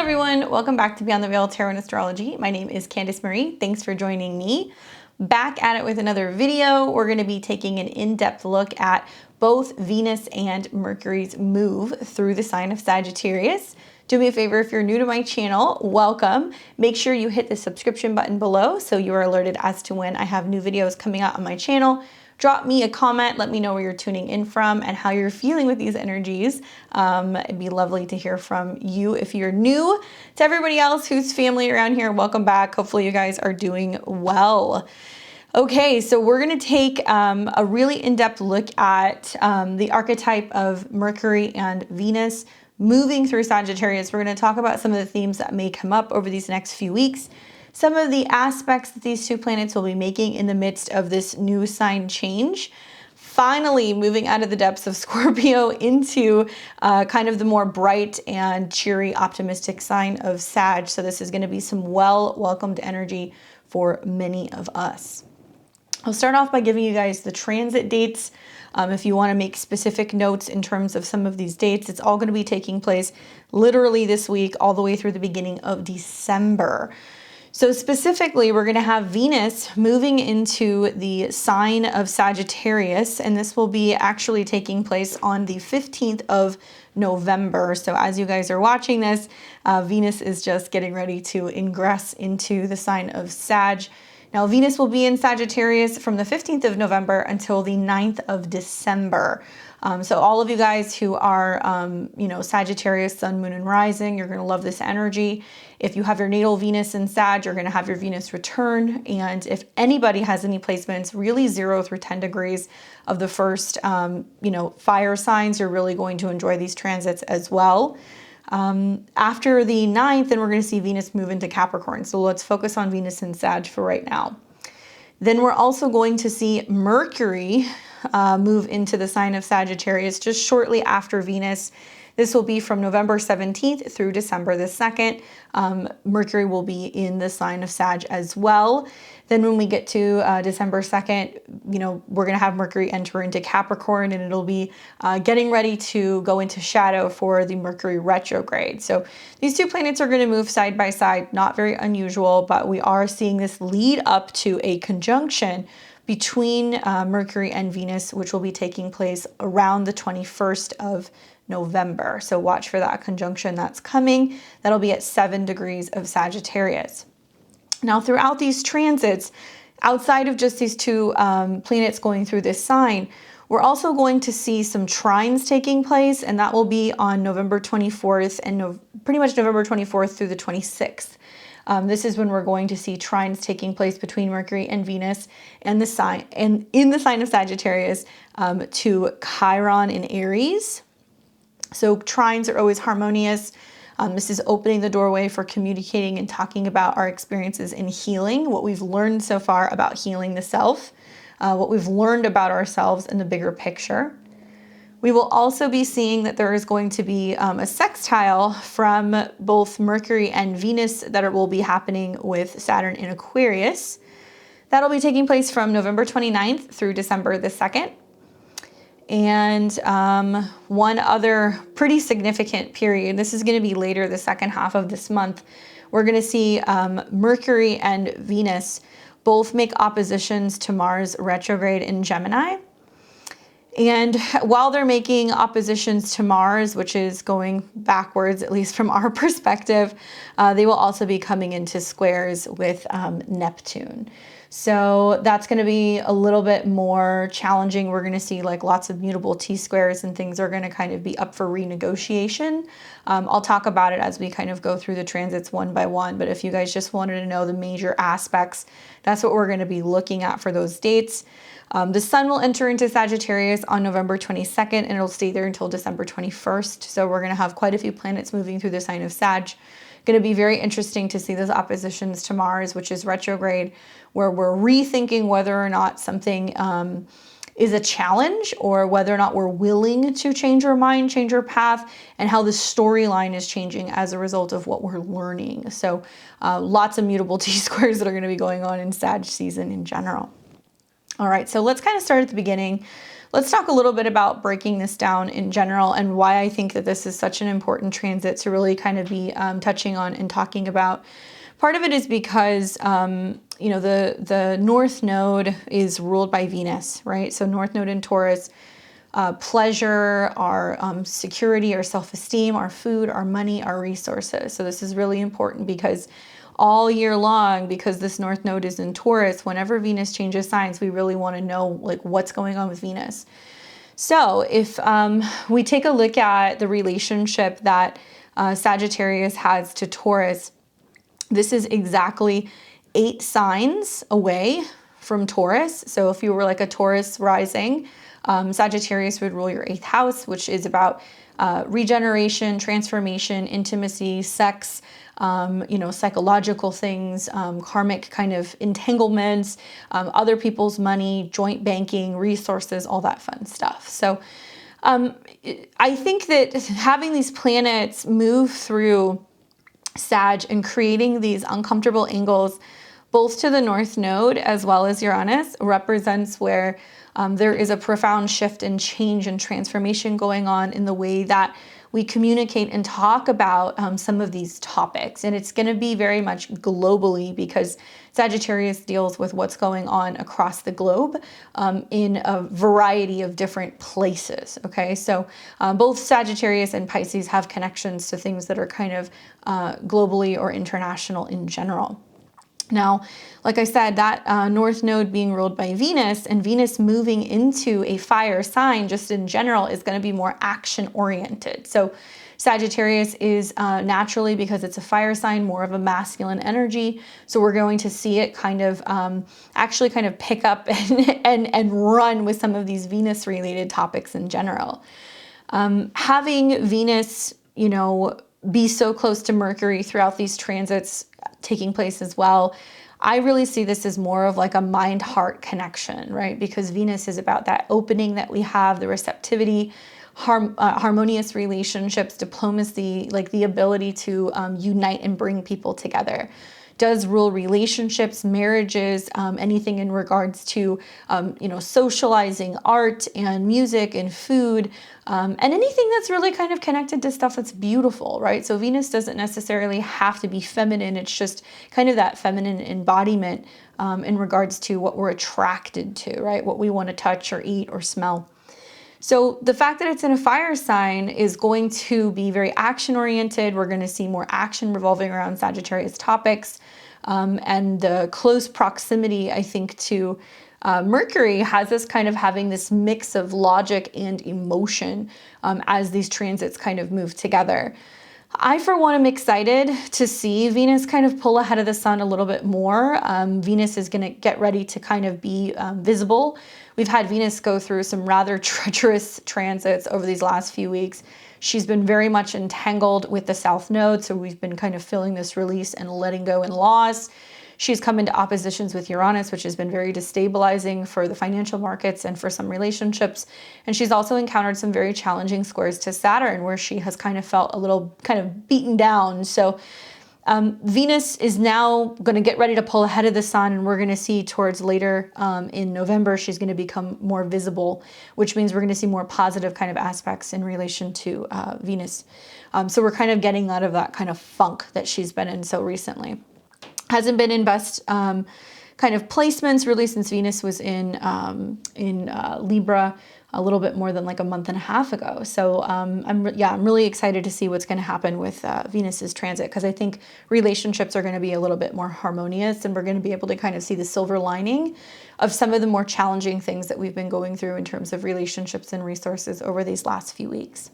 everyone, welcome back to Beyond the Veil Tarot and Astrology. My name is Candice Marie. Thanks for joining me. Back at it with another video. We're going to be taking an in-depth look at both Venus and Mercury's move through the sign of Sagittarius. Do me a favor, if you're new to my channel, welcome. Make sure you hit the subscription button below so you are alerted as to when I have new videos coming out on my channel. Drop me a comment, let me know where you're tuning in from and how you're feeling with these energies. It'd be lovely to hear from you. If you're new, to everybody else who's family around here, welcome back. Hopefully you guys are doing well. Okay, so we're gonna take a really in-depth look at the archetype of Mercury and Venus moving through Sagittarius. We're gonna talk about some of the themes that may come up over these next few weeks. Some of the aspects that these two planets will be making in the midst of this new sign change. Finally, moving out of the depths of Scorpio into kind of the more bright and cheery, optimistic sign of Sag. So this is going to be some well-welcomed energy for many of us. I'll start off by giving you guys the transit dates. If you want to make specific notes in terms of some of these dates, it's all going to be taking place literally this week, all the way through the beginning of December. So specifically, we're going to have Venus moving into the sign of Sagittarius, and this will be actually taking place on the 15th of November. So as you guys are watching this, Venus is just getting ready to ingress into the sign of Sag. Now, Venus will be in Sagittarius from the 15th of November until the 9th of December. So all of you guys who are, Sagittarius, Sun, Moon, and Rising, you're going to love this energy. If you have your natal Venus in Sag, you're going to have your Venus return. And if anybody has any placements, really 0 through 10 degrees of the first, fire signs, you're really going to enjoy these transits as well. After the 9th, then we're going to see Venus move into Capricorn. So let's focus on Venus and Sag for right now. Then we're also going to see Mercury move into the sign of Sagittarius just shortly after Venus. This will be from November 17th through December the 2nd. Mercury will be in the sign of Sag as well. Then when we get to December 2nd, we're going to have Mercury enter into Capricorn, and it'll be getting ready to go into shadow for the Mercury retrograde. So these two planets are going to move side by side, not very unusual, but we are seeing this lead up to a conjunction between Mercury and Venus, which will be taking place around the 21st of November. So watch for that conjunction that's coming. That'll be at 7 degrees of Sagittarius. Now, throughout these transits, outside of just these two planets going through this sign, we're also going to see some trines taking place, and that will be on November 24th and pretty much November 24th through the 26th. This is when we're going to see trines taking place between Mercury and Venus and in the sign of Sagittarius to Chiron in Aries. So trines are always harmonious. This is opening the doorway for communicating and talking about our experiences in healing, what we've learned so far about healing the self, what we've learned about ourselves in the bigger picture. We will also be seeing that there is going to be a sextile from both Mercury and Venus that will be happening with Saturn in Aquarius. That'll be taking place from November 29th through December the 2nd. And one other pretty significant period, this is going to be later the second half of this month, we're going to see Mercury and Venus both make oppositions to Mars retrograde in Gemini. And while they're making oppositions to Mars, which is going backwards, at least from our perspective, they will also be coming into squares with Neptune. So that's going to be a little bit more challenging. We're going to see like lots of mutable T-squares, and things are going to kind of be up for renegotiation. I'll talk about it as we kind of go through the transits one by one. But if you guys just wanted to know the major aspects, that's what we're going to be looking at for those dates. The sun will enter into Sagittarius on November 22nd, and it'll stay there until December 21st. So we're going to have quite a few planets moving through the sign of Sag. Going to be very interesting to see those oppositions to Mars, which is retrograde, where we're rethinking whether or not something is a challenge, or whether or not we're willing to change our mind, change our path, and how the storyline is changing as a result of what we're learning. So lots of mutable T-squares that are going to be going on in Sag season in general. All right, so let's kind of start at the beginning. let's talk a little bit about breaking this down in general and why I think that this is such an important transit to really kind of be touching on and talking about. Part of it is because, you know, the North Node is ruled by Venus, right? So North Node in Taurus, pleasure, our security, our self-esteem, our food, our money, our resources. So this is really important because all year long, because this North Node is in Taurus, whenever Venus changes signs, we really want to know like what's going on with Venus. So if we take a look at the relationship that Sagittarius has to Taurus, this is exactly 8 signs away from Taurus. So if you were like a Taurus rising, Sagittarius would rule your 8th house, which is about regeneration, transformation, intimacy, sex, you know, psychological things, karmic kind of entanglements, other people's money, joint banking, resources, all that fun stuff. So I think that having these planets move through Sag and creating these uncomfortable angles both to the North Node as well as Uranus represents where there is a profound shift and change and transformation going on in the way that we communicate and talk about some of these topics. And it's going to be very much globally because Sagittarius deals with what's going on across the globe in a variety of different places. Okay, so both Sagittarius and Pisces have connections to things that are kind of globally or international in general. Now, like I said, that North Node being ruled by Venus and Venus moving into a fire sign just in general is going to be more action oriented. So Sagittarius is naturally, because it's a fire sign, more of a masculine energy. So we're going to see it kind of actually kind of pick up and run with some of these Venus related topics in general. Having Venus, you know, be so close to Mercury throughout these transits taking place as well, I really see this as more of like a mind-heart connection, right? Because Venus is about that opening that we have, the receptivity, harmonious relationships, diplomacy, like the ability to unite and bring people together. Does rule relationships, marriages, anything in regards to, you know, socializing, art and music and food, and anything that's really kind of connected to stuff that's beautiful, right? So Venus doesn't necessarily have to be feminine. It's just kind of that feminine embodiment in regards to what we're attracted to, right? What we want to touch or eat or smell. So the fact that it's in a fire sign is going to be very action oriented. We're going to see more action revolving around Sagittarius topics. And the close proximity, I think, to Mercury has us kind of having this mix of logic and emotion as these transits kind of move together. I, for one, am excited to see Venus kind of pull ahead of the sun a little bit more. Venus is going to get ready to kind of be visible. We've had Venus go through some rather treacherous transits over these last few weeks. She's been very much entangled with the South Node, so we've been kind of feeling this release and letting go and loss. She's come into oppositions with Uranus, which has been very destabilizing for the financial markets and for some relationships. And she's also encountered some very challenging squares to Saturn, where she has kind of felt a little kind of beaten down. So Venus is now going to get ready to pull ahead of the sun, and we're going to see towards later in November, she's going to become more visible, which means we're going to see more positive kind of aspects in relation to Venus. So we're kind of getting out of that kind of funk that she's been in so recently. Hasn't been in best kind of placements really since Venus was in Libra a little bit more than like a month and a half ago. So I'm really excited to see what's going to happen with Venus's transit, because I think relationships are going to be a little bit more harmonious, and we're going to be able to kind of see the silver lining of some of the more challenging things that we've been going through in terms of relationships and resources over these last few weeks.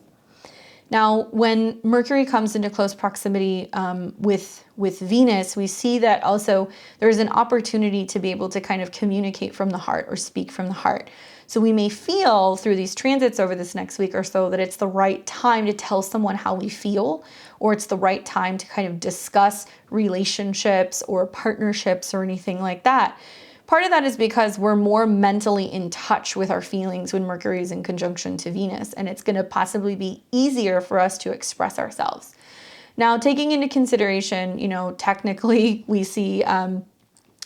Now, when Mercury comes into close proximity with Venus, we see that also there's an opportunity to be able to kind of communicate from the heart or speak from the heart. So we may feel through these transits over this next week or so that it's the right time to tell someone how we feel, or it's the right time to kind of discuss relationships or partnerships or anything like that. Part of that is because we're more mentally in touch with our feelings when Mercury is in conjunction to Venus, and it's going to possibly be easier for us to express ourselves. Now, taking into consideration, you know, technically we see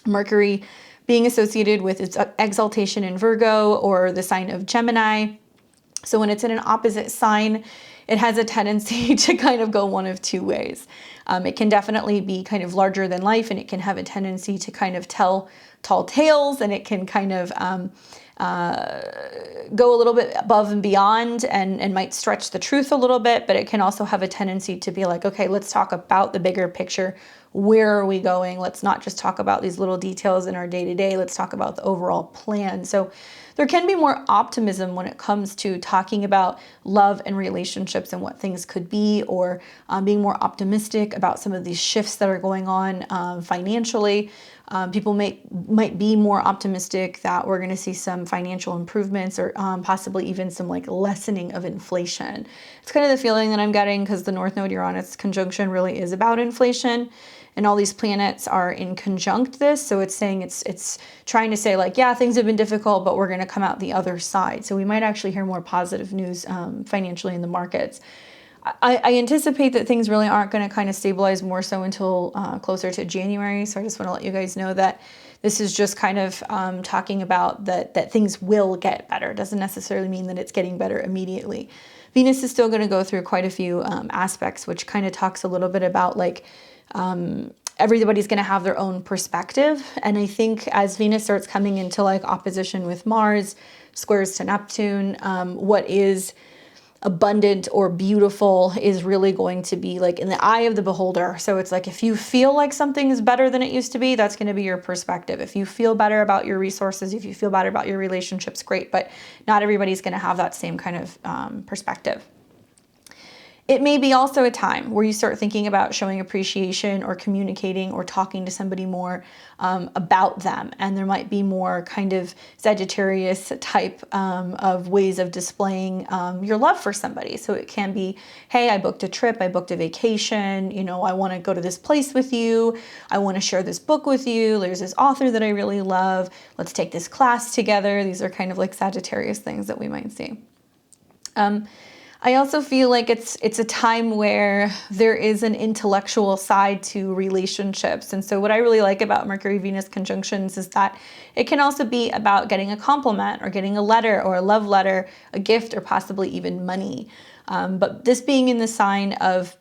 Mercury being associated with its exaltation in Virgo or the sign of Gemini. So when it's in an opposite sign, it has a tendency to kind of go one of two ways. It can definitely be kind of larger than life, and it can have a tendency to kind of tell tall tales, and it can kind of go a little bit above and beyond and might stretch the truth a little bit, but it can also have a tendency to be like, okay, let's talk about the bigger picture. Where are we going? Let's not just talk about these little details in our day-to-day. Let's talk about the overall plan. So there can be more optimism when it comes to talking about love and relationships and what things could be, or being more optimistic about some of these shifts that are going on financially. People might be more optimistic that we're going to see some financial improvements, or possibly even some like lessening of inflation. It's kind of the feeling that I'm getting, because the North Node Uranus conjunction really is about inflation, and all these planets are in conjunct this. So it's saying, it's trying to say like, yeah, things have been difficult, but we're going to come out the other side. So we might actually hear more positive news financially in the markets. I anticipate that things really aren't going to kind of stabilize more so until closer to January. So I just want to let you guys know that this is just kind of talking about that things will get better. It doesn't necessarily mean that it's getting better immediately. Venus is still going to go through quite a few aspects, which kind of talks a little bit about like everybody's going to have their own perspective. And I think as Venus starts coming into like opposition with Mars, squares to Neptune, what is abundant or beautiful is really going to be like in the eye of the beholder. So it's like, if you feel like something is better than it used to be, that's going to be your perspective. If you feel better about your resources, if you feel better about your relationships, great, but not everybody's going to have that same kind of perspective. It may be also a time where you start thinking about showing appreciation or communicating or talking to somebody more about them. And there might be more kind of Sagittarius type of ways of displaying your love for somebody. So it can be, hey, I booked a trip, I booked a vacation, you know, I want to go to this place with you. I want to share this book with you. There's this author that I really love. Let's take this class together. These are kind of like Sagittarius things that we might see. I also feel like it's a time where there is an intellectual side to relationships. And so what I really like about Mercury-Venus conjunctions is that it can also be about getting a compliment or getting a letter or a love letter, a gift, or possibly even money. But this being in the sign of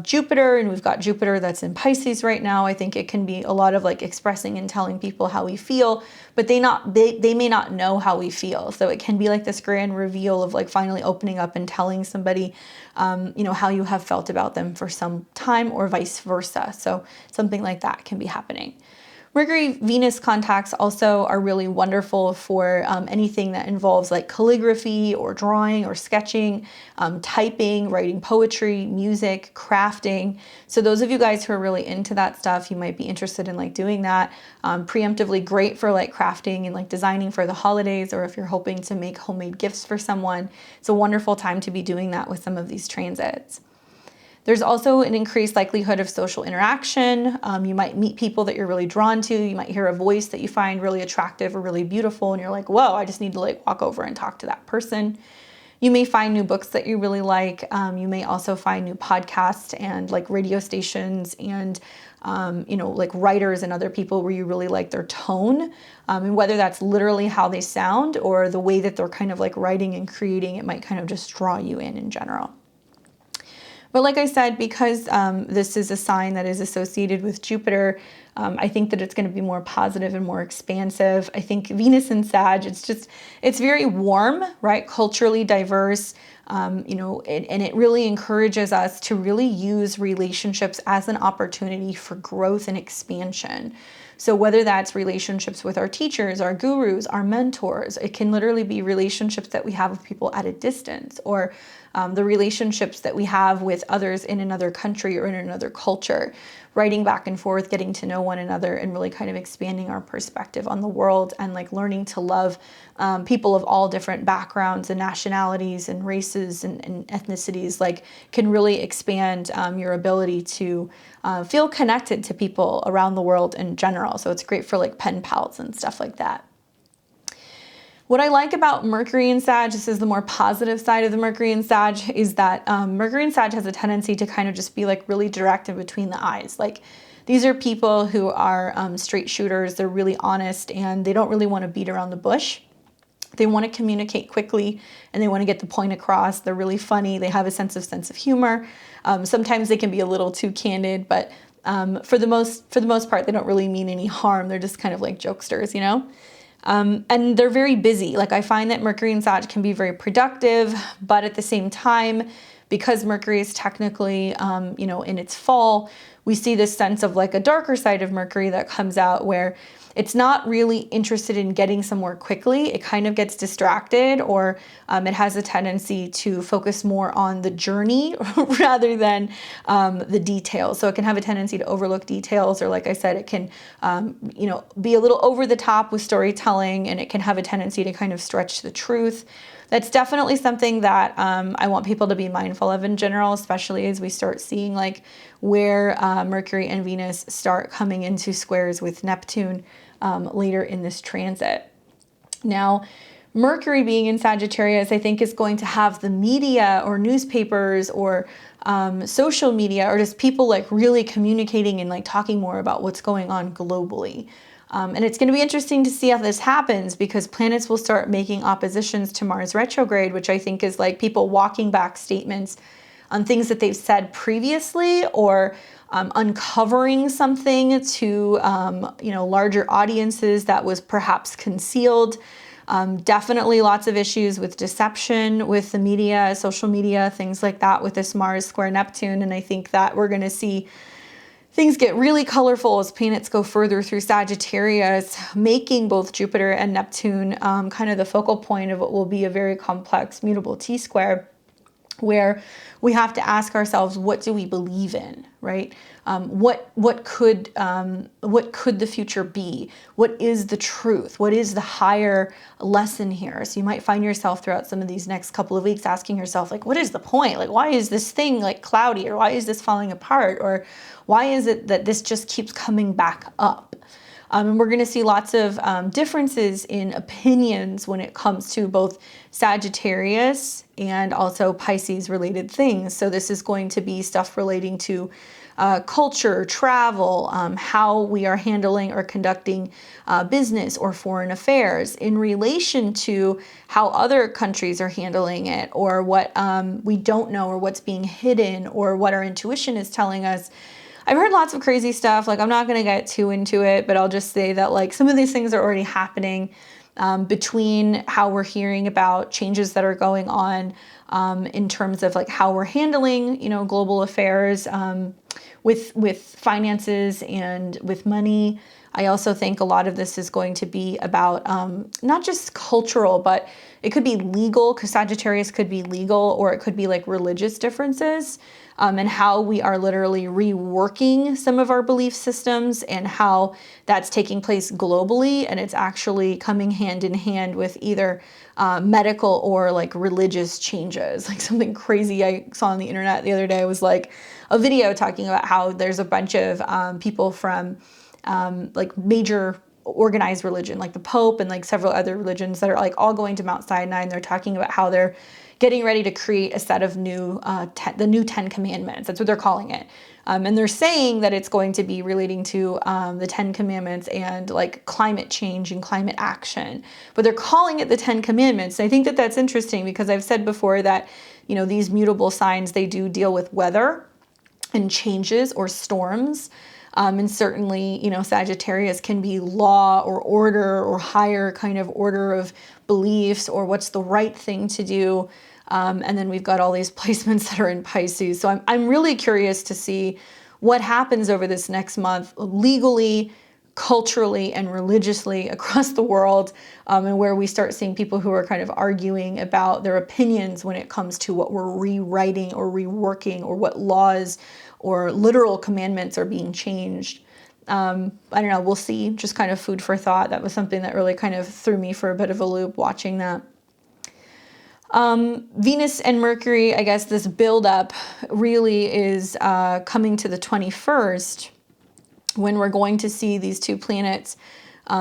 Jupiter, and we've got Jupiter that's in Pisces right now, I think it can be a lot of like expressing and telling people how we feel, but they may not know how we feel. So it can be like this grand reveal of like finally opening up and telling somebody, how you have felt about them for some time, or vice versa. So something like that can be happening. Mercury-Venus contacts also are really wonderful for anything that involves like calligraphy or drawing or sketching, typing, writing poetry, music, crafting. So those of you guys who are really into that stuff, you might be interested in like doing that. Preemptively great for like crafting and like designing for the holidays, or if you're hoping to make homemade gifts for someone. It's a wonderful time to be doing that with some of these transits. There's also an increased likelihood of social interaction. You might meet people that you're really drawn to. You might hear a voice that you find really attractive or really beautiful, and you're like, whoa, I just need to like walk over and talk to that person. You may find new books that you really like. You may also find new podcasts and like radio stations and like writers and other people where you really like their tone. And whether that's literally how they sound or the way that they're kind of like writing and creating, it might kind of just draw you in general. But like I said, because this is a sign that is associated with Jupiter, I think that it's going to be more positive and more expansive. I think Venus in Sag, it's very warm, right? Culturally diverse, and it really encourages us to really use relationships as an opportunity for growth and expansion. So whether that's relationships with our teachers, our gurus, our mentors, it can literally be relationships that we have with people at a distance, or the relationships that we have with others in another country or in another culture, writing back and forth, getting to know one another, and really kind of expanding our perspective on the world, and like learning to love people of all different backgrounds and nationalities and races and ethnicities, like can really expand your ability to feel connected to people around the world in general. So it's great for like pen pals and stuff like that. What I like about Mercury in Sag, this is the more positive side of the Mercury in Sag, is that Mercury in Sag has a tendency to kind of just be like really direct in between the eyes. Like these are people who are straight shooters. They're really honest and they don't really want to beat around the bush. They want to communicate quickly and they want to get the point across. They're really funny. They have a sense of humor. Sometimes they can be a little too candid, but for the most part, they don't really mean any harm. They're just kind of like jokesters, you know? And they're very busy. Like I find that Mercury and Sag can be very productive, but at the same time, because Mercury is technically, you know, in its fall, we see this sense of like a darker side of Mercury that comes out where it's not really interested in getting somewhere quickly. It kind of gets distracted, or it has a tendency to focus more on the journey rather than the details. So it can have a tendency to overlook details, or like I said, it can, you know, be a little over the top with storytelling, and it can have a tendency to kind of stretch the truth. That's definitely something that I want people to be mindful of in general, especially as we start seeing like where Mercury and Venus start coming into squares with Neptune later in this transit. Now, Mercury being in Sagittarius, I think is going to have the media or newspapers or social media or just people like really communicating and like talking more about what's going on globally. And it's going to be interesting to see how this happens because planets will start making oppositions to Mars retrograde, which I think is like people walking back statements on things that they've said previously, or uncovering something to you know, larger audiences that was perhaps concealed. Definitely lots of issues with deception with the media, social media, things like that with this Mars square Neptune. And I think that we're going to see things get really colorful as planets go further through Sagittarius, making both Jupiter and Neptune kind of the focal point of what will be a very complex mutable T-square, where we have to ask ourselves, what do we believe in, right? What could the future be? What is the truth? What is the higher lesson here? So you might find yourself throughout some of these next couple of weeks asking yourself, like, what is the point? Like, why is this thing like cloudy, or why is this falling apart, or why is it that this just keeps coming back up? And we're going to see lots of differences in opinions when it comes to both Sagittarius and also Pisces related things. So this is going to be stuff relating to culture, travel, how we are handling or conducting business or foreign affairs in relation to how other countries are handling it, or what we don't know, or what's being hidden, or what our intuition is telling us. I've heard lots of crazy stuff. Like, I'm not going to get too into it, but I'll just say that like some of these things are already happening between how we're hearing about changes that are going on in terms of like how we're handling, you know, global affairs with finances and with money. I also think a lot of this is going to be about not just cultural, but it could be legal, because Sagittarius could be legal, or it could be like religious differences. And how we are literally reworking some of our belief systems, and how that's taking place globally, and it's actually coming hand in hand with either medical or like religious changes. Like something crazy I saw on the internet the other day was like a video talking about how there's a bunch of people from like major organized religion, like the Pope and like several other religions, that are like all going to Mount Sinai, and they're talking about how they're getting ready to create a set of new, the new 10 Commandments. That's what they're calling it. And they're saying that it's going to be relating to the 10 Commandments and like climate change and climate action. But they're calling it the 10 Commandments. And I think that that's interesting, because I've said before that, you know, these mutable signs, they do deal with weather and changes or storms. And certainly, you know, Sagittarius can be law or order or higher kind of order of beliefs, or what's the right thing to do. And then we've got all these placements that are in Pisces. So I'm really curious to see what happens over this next month legally, culturally, and religiously across the world, and where we start seeing people who are kind of arguing about their opinions when it comes to what we're rewriting or reworking, or what laws or literal commandments are being changed. I don't know, we'll see. Just kind of food for thought. That was something that really kind of threw me for a bit of a loop watching that. Venus and Mercury, I guess this buildup really is coming to the 21st, when we're going to see these two planets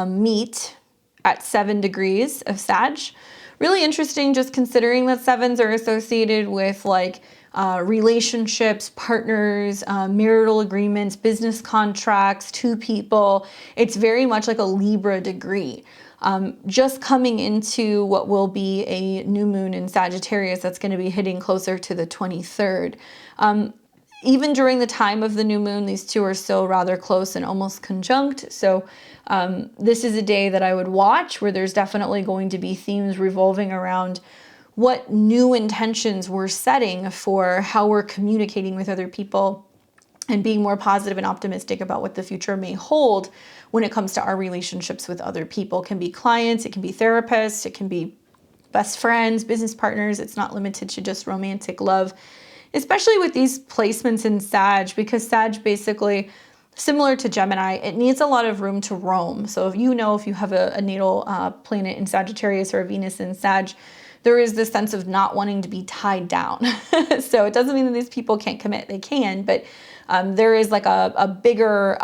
meet at 7 degrees of Sag. Really interesting, just considering that sevens are associated with like relationships, partners, marital agreements, business contracts, two people. It's very much like a Libra degree. Just coming into what will be a new moon in Sagittarius that's going to be hitting closer to the 23rd. Even during the time of the new moon, these two are still rather close and almost conjunct. So this is a day that I would watch, where there's definitely going to be themes revolving around what new intentions we're setting for how we're communicating with other people, and being more positive and optimistic about what the future may hold when it comes to our relationships with other people. It can be clients, it can be therapists, it can be best friends, business partners. It's not limited to just romantic love, especially with these placements in Sag, because Sag basically, similar to Gemini, it needs a lot of room to roam. So if you have a natal planet in Sagittarius or a Venus in Sag, there is this sense of not wanting to be tied down. So it doesn't mean that these people can't commit, they can, but there is like a bigger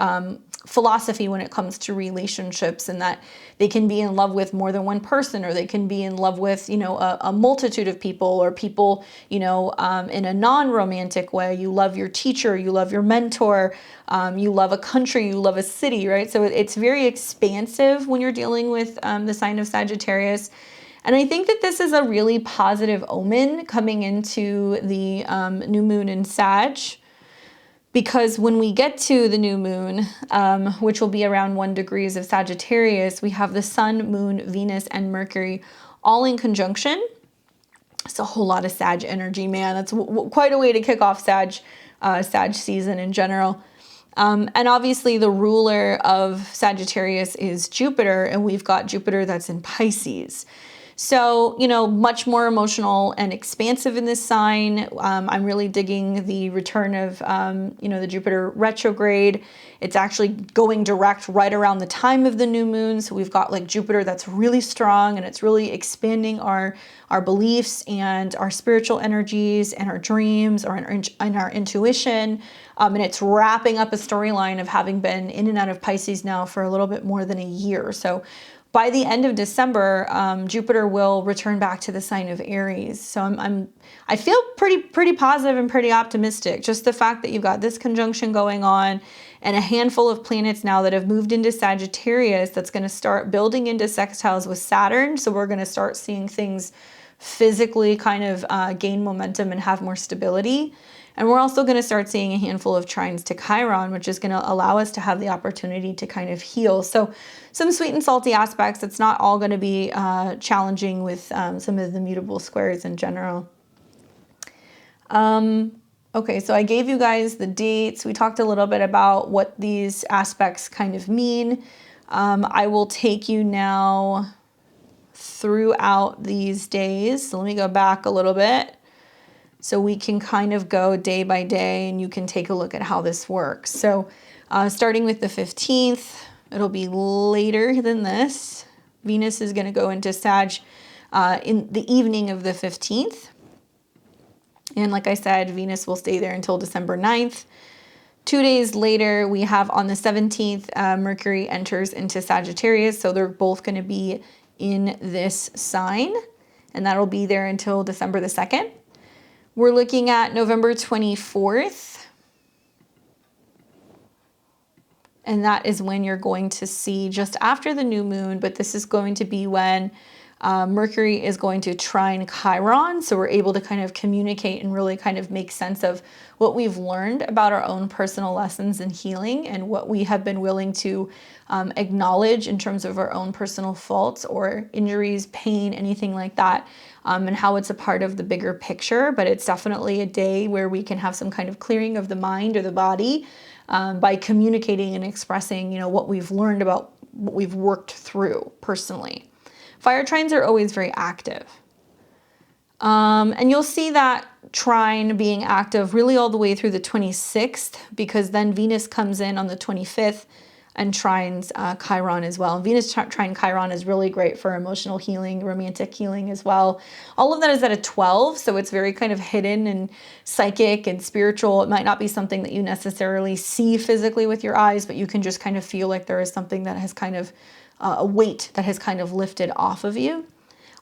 philosophy when it comes to relationships, and that they can be in love with more than one person, or they can be in love with, a multitude of people, or people, in a non-romantic way. You love your teacher, you love your mentor, you love a country, you love a city, right? So it's very expansive when you're dealing with the sign of Sagittarius. And I think that this is a really positive omen coming into the new moon in Sag, because when we get to the new moon, which will be around 1 degrees of Sagittarius, we have the Sun, Moon, Venus, and Mercury all in conjunction. It's a whole lot of Sag energy, man. That's quite a way to kick off Sag season in general. And obviously the ruler of Sagittarius is Jupiter, and we've got Jupiter that's in Pisces. So, much more emotional and expansive in this sign. I'm really digging the return of, the Jupiter retrograde. It's actually going direct right around the time of the new moon. So we've got like Jupiter that's really strong, and it's really expanding our beliefs and our spiritual energies and our dreams, and our intuition. And it's wrapping up a storyline of having been in and out of Pisces now for a little bit more than a year. So by the end of December, Jupiter will return back to the sign of Aries. So I feel pretty positive and pretty optimistic. Just the fact that you've got this conjunction going on, and a handful of planets now that have moved into Sagittarius, that's going to start building into sextiles with Saturn. So we're going to start seeing things physically kind of gain momentum and have more stability. And we're also going to start seeing a handful of trines to Chiron, which is going to allow us to have the opportunity to kind of heal. So some sweet and salty aspects. It's not all going to be challenging with some of the mutable squares in general. Okay, so I gave you guys the dates. We talked a little bit about what these aspects kind of mean. I will take you now throughout these days. So let me go back a little bit, so we can kind of go day by day, and you can take a look at how this works. So starting with the 15th, it'll be later than this. Venus is going to go into Sag in the evening of the 15th. And like I said, Venus will stay there until December 9th. 2 days later, we have on the 17th, Mercury enters into Sagittarius. So they're both going to be in this sign, and that'll be there until December the 2nd. We're looking at November 24th. And that is when you're going to see, just after the new moon, but this is going to be when Mercury is going to trine Chiron. So we're able to kind of communicate and really kind of make sense of what we've learned about our own personal lessons and healing, and what we have been willing to acknowledge in terms of our own personal faults or injuries, pain, anything like that, and how it's a part of the bigger picture. But it's definitely a day where we can have some kind of clearing of the mind or the body by communicating and expressing, what we've learned about what we've worked through personally. Fire trines are always very active. And you'll see that trine being active really all the way through the 26th, because then Venus comes in on the 25th and trines Chiron as well. Venus trine Chiron is really great for emotional healing, romantic healing as well. All of that is at a 12, so it's very kind of hidden and psychic and spiritual. It might not be something that you necessarily see physically with your eyes, but you can just kind of feel like there is something that has kind of a weight that has kind of lifted off of you.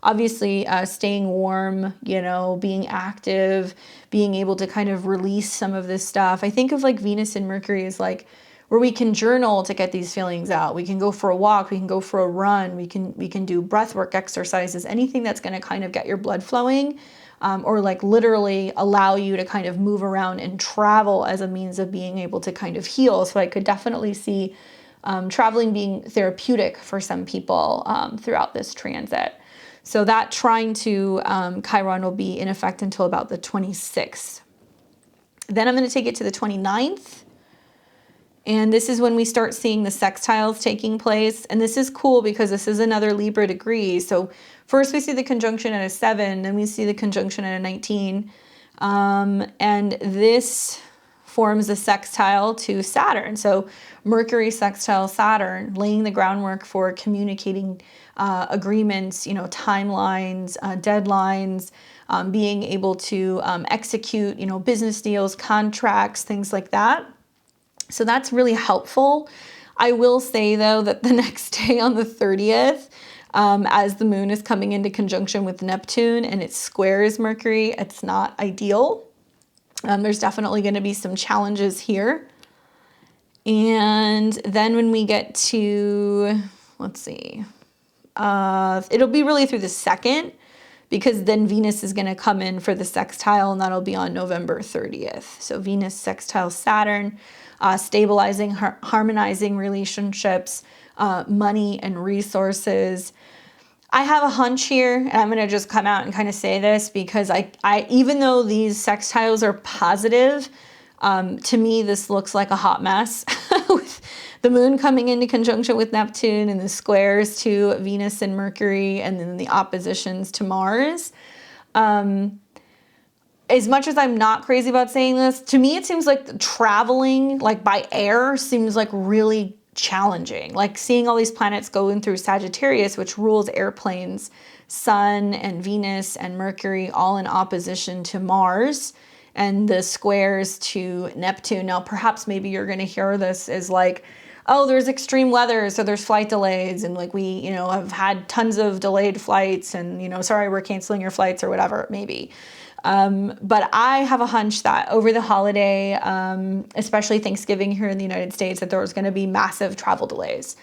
obviously staying warm, you know, being active, being able to kind of release some of this stuff. I think of like Venus and Mercury as like where we can journal to get these feelings out. We can go for a walk, we can go for a run, we can do breath work exercises, anything that's going to kind of get your blood flowing, or like literally allow you to kind of move around and travel as a means of being able to kind of heal. So I could definitely see traveling being therapeutic for some people throughout this transit. So that trine to Chiron will be in effect until about the 26th. Then I'm going to take it to the 29th. And this is when we start seeing the sextiles taking place. And this is cool because this is another Libra degree. So first we see the conjunction at a 7, then we see the conjunction at a 19. And this forms a sextile to Saturn. So Mercury sextile Saturn, laying the groundwork for communicating agreements, you know, timelines, deadlines, being able to execute, you know, business deals, contracts, things like that. So that's really helpful. I will say though that the next day on the 30th, as the moon is coming into conjunction with Neptune and it squares Mercury, it's not ideal. There's definitely going to be some challenges here. And then when we get to, let's see, it'll be really through the 2nd, because then Venus is going to come in for the sextile, and that'll be on November 30th. So Venus sextile Saturn, stabilizing, harmonizing relationships, money and resources. I have a hunch here, and I'm going to just come out and kind of say this because I even though these sextiles are positive, to me this looks like a hot mess with the moon coming into conjunction with Neptune and the squares to Venus and Mercury, and then the oppositions to Mars. As much as I'm not crazy about saying this, to me it seems like traveling like by air seems like really challenging. Like seeing all these planets going through Sagittarius, which rules airplanes, Sun and Venus and Mercury all in opposition to Mars, and the squares to Neptune. Now perhaps maybe you're going to hear this as like, oh, there's extreme weather, so there's flight delays, and like we, you know, have had tons of delayed flights, and, you know, sorry, we're canceling your flights or whatever it may be. But I have a hunch that over the holiday, especially Thanksgiving here in the United States, that there was going to be massive travel delays.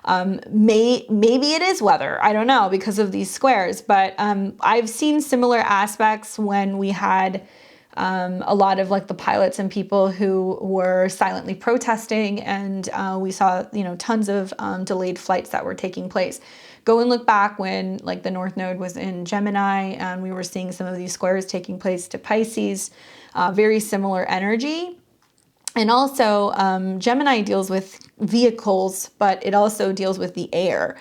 Maybe it is weather, I don't know, because of these squares, but I've seen similar aspects when we had a lot of like the pilots and people who were silently protesting, and we saw, you know, tons of delayed flights that were taking place. Go and look back when like the North Node was in Gemini, and we were seeing some of these squares taking place to Pisces, very similar energy. And also Gemini deals with vehicles, but it also deals with the air.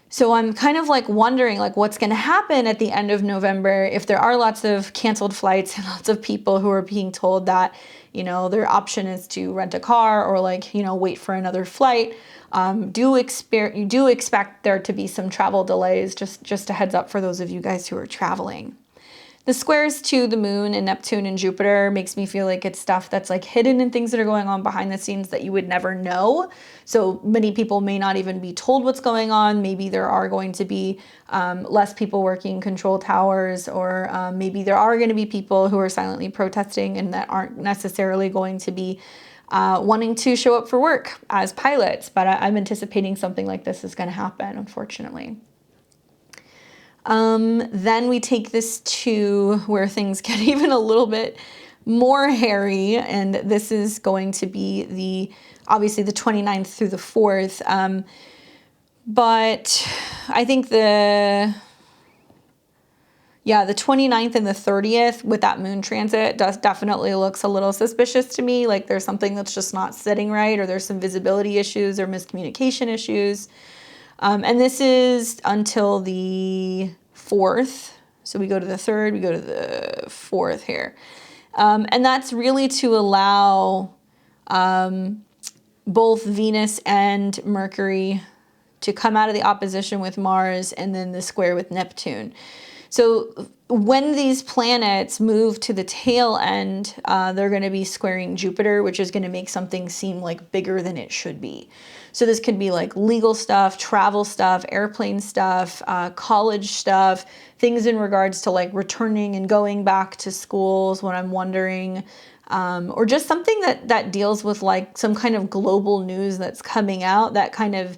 So I'm kind of like wondering like what's going to happen at the end of November if there are lots of canceled flights and lots of people who are being told that, you know, their option is to rent a car or like, you know, wait for another flight. You do expect there to be some travel delays, just a heads up for those of you guys who are traveling. The squares to the moon and Neptune and Jupiter makes me feel like it's stuff that's like hidden in things that are going on behind the scenes that you would never know. So many people may not even be told what's going on. Maybe there are going to be less people working control towers, or maybe there are going to be people who are silently protesting and that aren't necessarily going to be wanting to show up for work as pilots. But I'm anticipating something like this is going to happen, unfortunately. Then we take this to where things get even a little bit more hairy, and this is going to be obviously the 29th through the 4th. But I think the 29th and the 30th with that moon transit definitely looks a little suspicious to me. Like there's something that's just not sitting right, or there's some visibility issues or miscommunication issues. And this is until the 4th. So we go to the 3rd, we go to the 4th here. And that's really to allow both Venus and Mercury to come out of the opposition with Mars and then the square with Neptune. So when these planets move to the tail end, they're going to be squaring Jupiter, which is going to make something seem like bigger than it should be. So this could be like legal stuff, travel stuff, airplane stuff, college stuff, things in regards to like returning and going back to schools when I'm wondering, or just something that deals with like some kind of global news that's coming out that kind of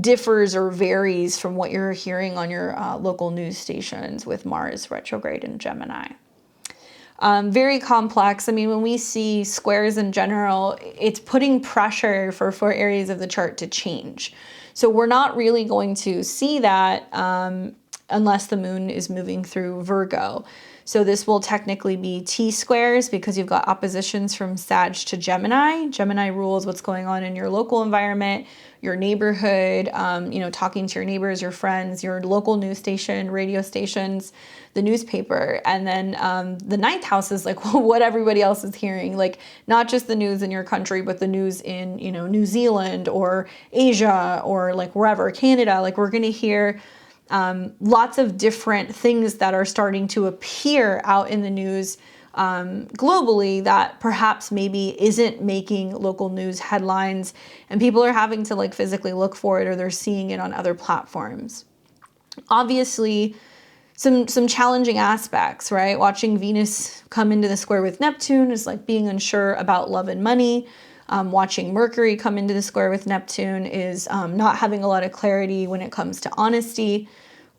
differs or varies from what you're hearing on your local news stations with Mars retrograde in Gemini. Very complex. I mean, when we see squares in general, it's putting pressure for areas of the chart to change. So we're not really going to see that unless the moon is moving through Virgo. So this will technically be T-squares because you've got oppositions from Sag to Gemini. Gemini rules what's going on in your local environment, your neighborhood, you know, talking to your neighbors, your friends, your local news station, radio stations, the newspaper. And then the ninth house is like what everybody else is hearing, like not just the news in your country, but the news in, you know, New Zealand or Asia or like wherever, Canada. Like we're going to hear lots of different things that are starting to appear out in the news globally that perhaps maybe isn't making local news headlines, and people are having to like physically look for it, or they're seeing it on other platforms. Obviously, some challenging aspects, right? Watching Venus come into the square with Neptune is like being unsure about love and money. Watching Mercury come into the square with Neptune is not having a lot of clarity when it comes to honesty.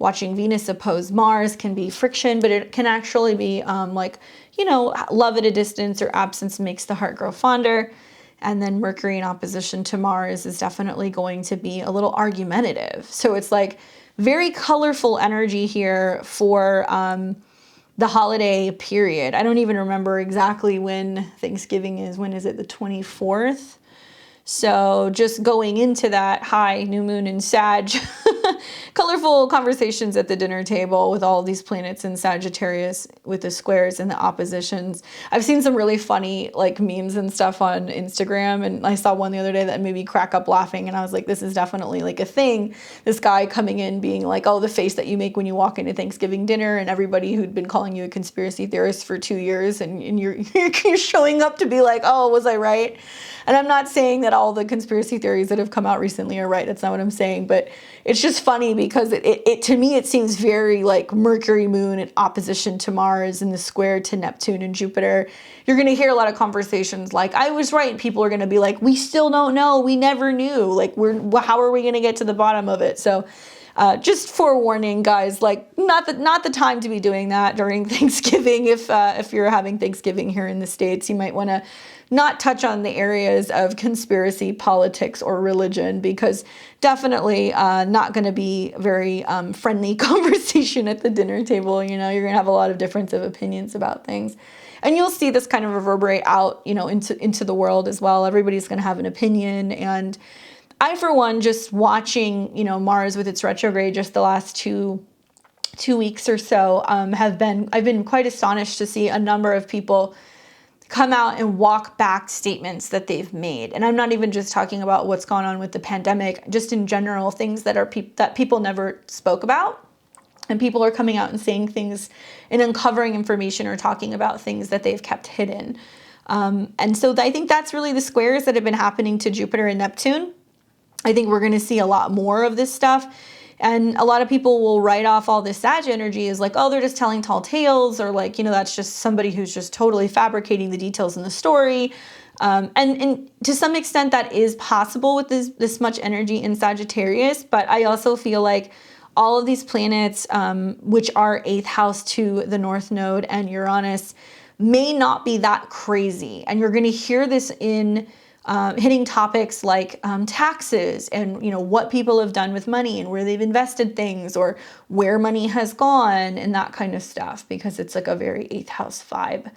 Watching Venus oppose Mars can be friction, but it can actually be like, you know, love at a distance or absence makes the heart grow fonder. And then Mercury in opposition to Mars is definitely going to be a little argumentative. So it's like very colorful energy here for the holiday period. I don't even remember exactly when Thanksgiving is. When is it? The 24th? So just going into that high new moon in Sag, colorful conversations at the dinner table with all these planets in Sagittarius with the squares and the oppositions. I've seen some really funny like memes and stuff on Instagram, and I saw one the other day that made me crack up laughing, and I was like, this is definitely like a thing. This guy coming in being like, oh, the face that you make when you walk into Thanksgiving dinner, and everybody who'd been calling you a conspiracy theorist for 2 years, and you're showing up to be like, oh, was I right? And I'm not saying that all the conspiracy theories that have come out recently are right. That's not what I'm saying. But it's just funny because it to me, it seems very like Mercury moon in opposition to Mars and the square to Neptune and Jupiter. You're going to hear a lot of conversations like, I was right. And people are going to be like, we still don't know. We never knew. Like, how are we going to get to the bottom of it? So just forewarning, guys, like not the time to be doing that during Thanksgiving. If you're having Thanksgiving here in the States, you might want to not touch on the areas of conspiracy, politics, or religion, because definitely not going to be very friendly conversation at the dinner table. You know, you're going to have a lot of difference of opinions about things. And you'll see this kind of reverberate out, you know, into the world as well. Everybody's going to have an opinion. And I, for one, just watching, you know, Mars with its retrograde just the last two weeks or so, I've been quite astonished to see a number of people come out and walk back statements that they've made. And I'm not even just talking about what's gone on with the pandemic, just in general, things that are that people never spoke about. And people are coming out and saying things and uncovering information or talking about things that they've kept hidden. And so I think that's really the squares that have been happening to Jupiter and Neptune. I think we're going to see a lot more of this stuff. And a lot of people will write off all this Sag energy as like, oh, they're just telling tall tales, or like, you know, that's just somebody who's just totally fabricating the details in the story. And to some extent that is possible with this much energy in Sagittarius. But I also feel like all of these planets, which are 8th house to the North Node and Uranus, may not be that crazy. And you're going to hear this in hitting topics like taxes and, you know, what people have done with money and where they've invested things or where money has gone and that kind of stuff, because it's like a very 8th house vibe